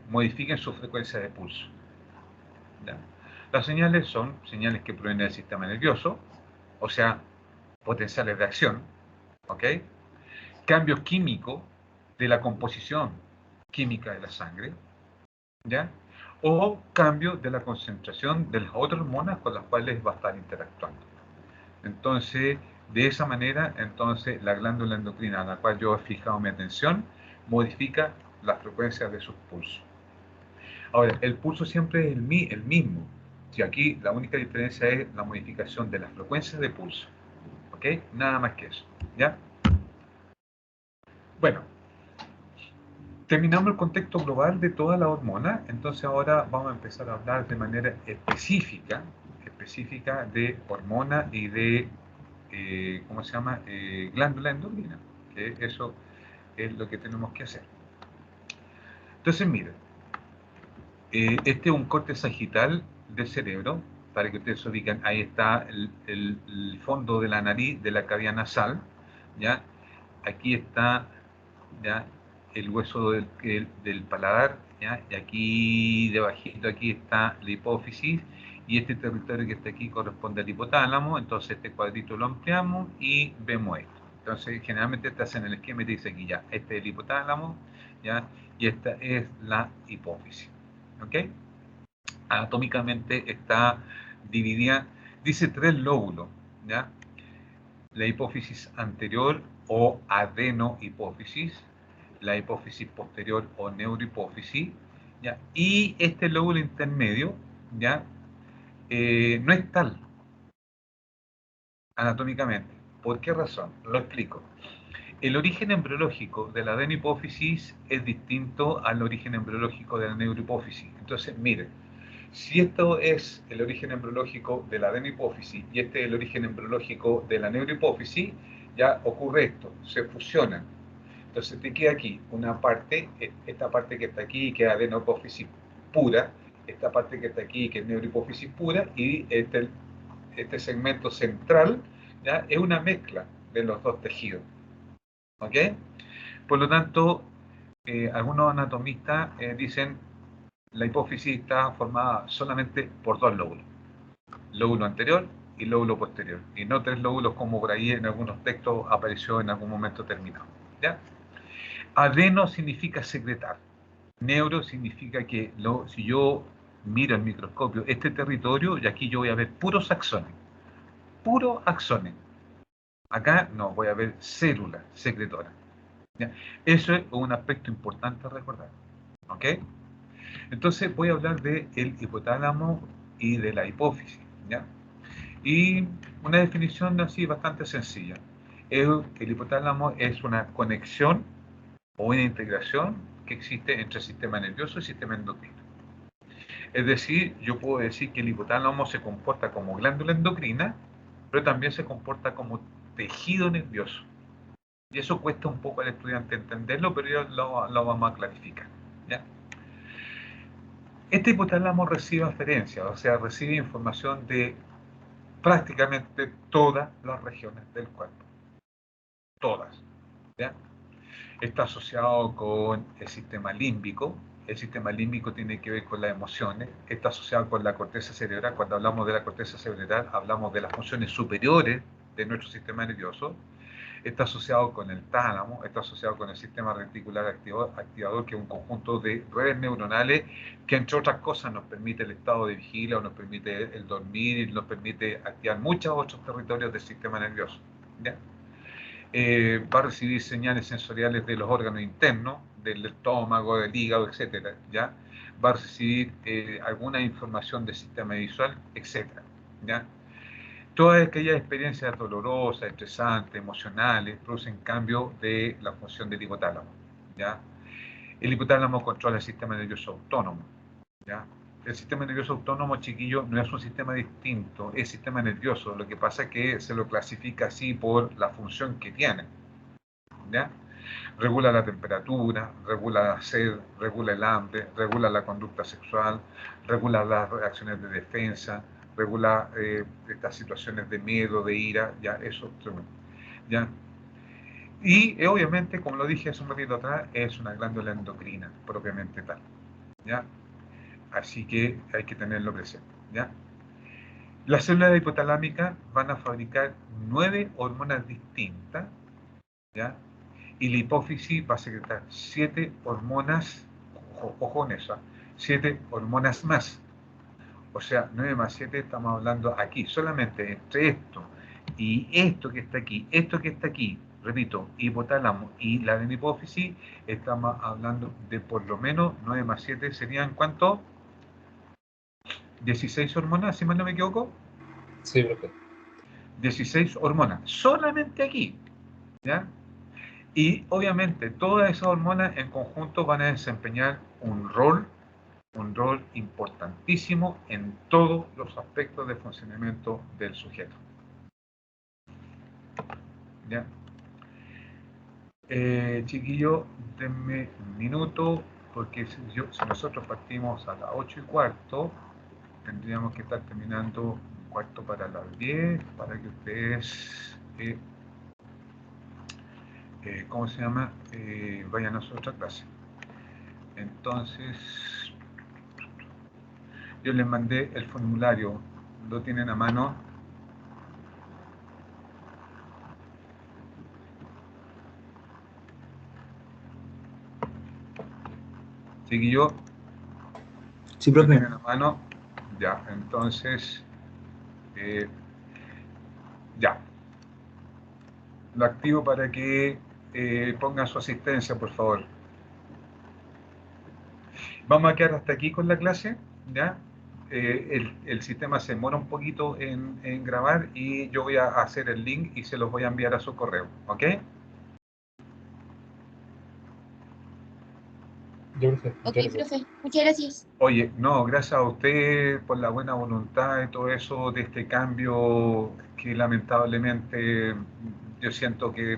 modifiquen su frecuencia de pulso? ¿Ya? Las señales son señales que provienen del sistema nervioso, o sea, potenciales de acción, ¿ok? Cambios químicos de la composición química de la sangre, ¿ya? O cambio de la concentración de las otras hormonas con las cuales va a estar interactuando. Entonces, de esa manera, entonces la glándula endocrina a la cual yo he fijado mi atención modifica la frecuencia de sus pulsos. Ahora, el pulso siempre es el mismo. Si aquí la única diferencia es la modificación de la frecuencia de pulso. ¿Ok? Nada más que eso. ¿Ya? Bueno, terminamos el contexto global de toda la hormona, entonces ahora vamos a empezar a hablar de manera específica de hormona y de, ¿cómo se llama? Glándula endocrina, que eso es lo que tenemos que hacer. Entonces, miren, este es un corte sagital del cerebro, para que ustedes se ubiquen, ahí está el fondo de la nariz, de la cavidad nasal, ¿ya? Aquí está, ¿ya? el hueso del paladar, ¿ya? Y aquí debajito aquí está la hipófisis, y este territorio que está aquí corresponde al hipotálamo. Entonces este cuadrito lo ampliamos y vemos esto. Entonces generalmente te hacen el esquema y te dice aquí ya, este es el hipotálamo, ¿ya? Y esta es la hipófisis, ¿ok? Anatómicamente está dividida, dice 3 lóbulos, ¿ya? La hipófisis anterior o adenohipófisis, la hipófisis posterior o neurohipófisis, ¿ya? Y este lóbulo intermedio, ¿ya? No es tal anatómicamente. ¿Por qué razón? Lo explico. El origen embriológico de la adenohipófisis es distinto al origen embriológico de la neurohipófisis. Entonces, miren, si esto es el origen embriológico de la adenohipófisis y este es el origen embriológico de la neurohipófisis, ya ocurre esto, se fusionan. Entonces te queda aquí una parte, esta parte que está aquí, que es adenohipófisis pura, esta parte que está aquí, que es neurohipófisis pura, y este segmento central, ¿ya? Es una mezcla de los dos tejidos. ¿Ok? Por lo tanto, algunos anatomistas dicen la hipófisis está formada solamente por 2 lóbulos, lóbulo anterior y lóbulo posterior, y no 3 lóbulos como por ahí en algunos textos apareció en algún momento terminado. ¿Ya? Adeno significa secretar, neuro significa que si yo miro el microscopio este territorio, y aquí yo voy a ver puros axones, puro axones. Acá no, voy a ver células secretoras. ¿Ya? Eso es un aspecto importante a recordar. ¿Ok? Entonces voy a hablar del hipotálamo y de la hipófisis. ¿Ya? Y una definición así bastante sencilla. El hipotálamo es una conexión o una integración que existe entre el sistema nervioso y el sistema endocrino. Es decir, yo puedo decir que el hipotálamo se comporta como glándula endocrina, pero también se comporta como tejido nervioso. Y eso cuesta un poco al estudiante entenderlo, pero ya lo vamos a clarificar. ¿Ya? Este hipotálamo recibe aferencia, o sea, recibe información de prácticamente todas las regiones del cuerpo. Todas. ¿Ya? Está asociado con el sistema límbico. El sistema límbico tiene que ver con las emociones. Está asociado con la corteza cerebral. Cuando hablamos de la corteza cerebral, hablamos de las funciones superiores de nuestro sistema nervioso. Está asociado con el tálamo, está asociado con el sistema reticular activador, que es un conjunto de redes neuronales que, entre otras cosas, nos permite el estado de vigilia, o nos permite el dormir, y nos permite activar muchos otros territorios del sistema nervioso. ¿Ya? Va a recibir señales sensoriales de los órganos internos, del estómago, del hígado, etcétera, ¿ya? Va a recibir alguna información del sistema visual, etcétera, ¿ya? Todas aquellas experiencias dolorosas, estresantes, emocionales, producen cambio de la función del hipotálamo, ¿ya? El hipotálamo controla el sistema nervioso autónomo, ¿ya? El sistema nervioso autónomo, chiquillo, no es un sistema distinto, es sistema nervioso. Lo que pasa es que se lo clasifica así por la función que tiene, ¿ya? Regula la temperatura, regula la sed, regula el hambre, regula la conducta sexual, regula las reacciones de defensa, regula estas situaciones de miedo, de ira, ya, eso, ¿ya? Y obviamente, como lo dije hace un ratito atrás, es una glándula endocrina, propiamente tal, ¿ya? Así que hay que tenerlo presente, ¿ya? Las células hipotalámicas van a fabricar 9 hormonas distintas, ¿ya? Y la hipófisis va a secretar 7 hormonas, ojo en eso, 7 hormonas más. O sea, 9 más 7, estamos hablando aquí, solamente entre esto y esto que está aquí, repito, hipotálamo y la de la hipófisis, estamos hablando de por lo menos 9 más 7 serían, ¿cuánto? 16 hormonas, si mal no me equivoco. Sí, profe. 16 hormonas, solamente aquí, ¿ya? Y obviamente todas esas hormonas en conjunto van a desempeñar un rol importantísimo en todos los aspectos de funcionamiento del sujeto. ¿Ya? Chiquillo, denme un minuto, porque si nosotros partimos a las 8:15, tendríamos que estar terminando un cuarto para las 10, para que ustedes ¿cómo se llama? Vayan a su otra clase. Entonces, yo les mandé el formulario, lo tienen a mano. Chiquillo, Sí, lo profe. tienen a mano. Ya, entonces, ya. Lo activo para que pongan su asistencia, por favor. Vamos a quedar hasta aquí con la clase, ¿ya? El sistema se demora un poquito en grabar y yo voy a hacer el link y se los voy a enviar a su correo, ¿ok? Yo, profe, Ok, muchas gracias. profe, muchas gracias. Oye, no, gracias a usted por la buena voluntad y todo eso de este cambio que lamentablemente yo siento que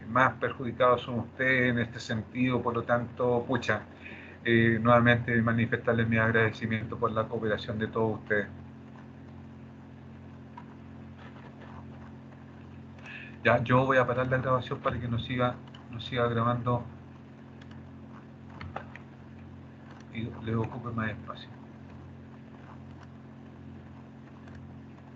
más perjudicados son ustedes en este sentido, por lo tanto, pucha, nuevamente manifestarles mi agradecimiento por la cooperación de todos ustedes. Ya, yo voy a parar la grabación para que nos siga grabando y le ocupe más espacio.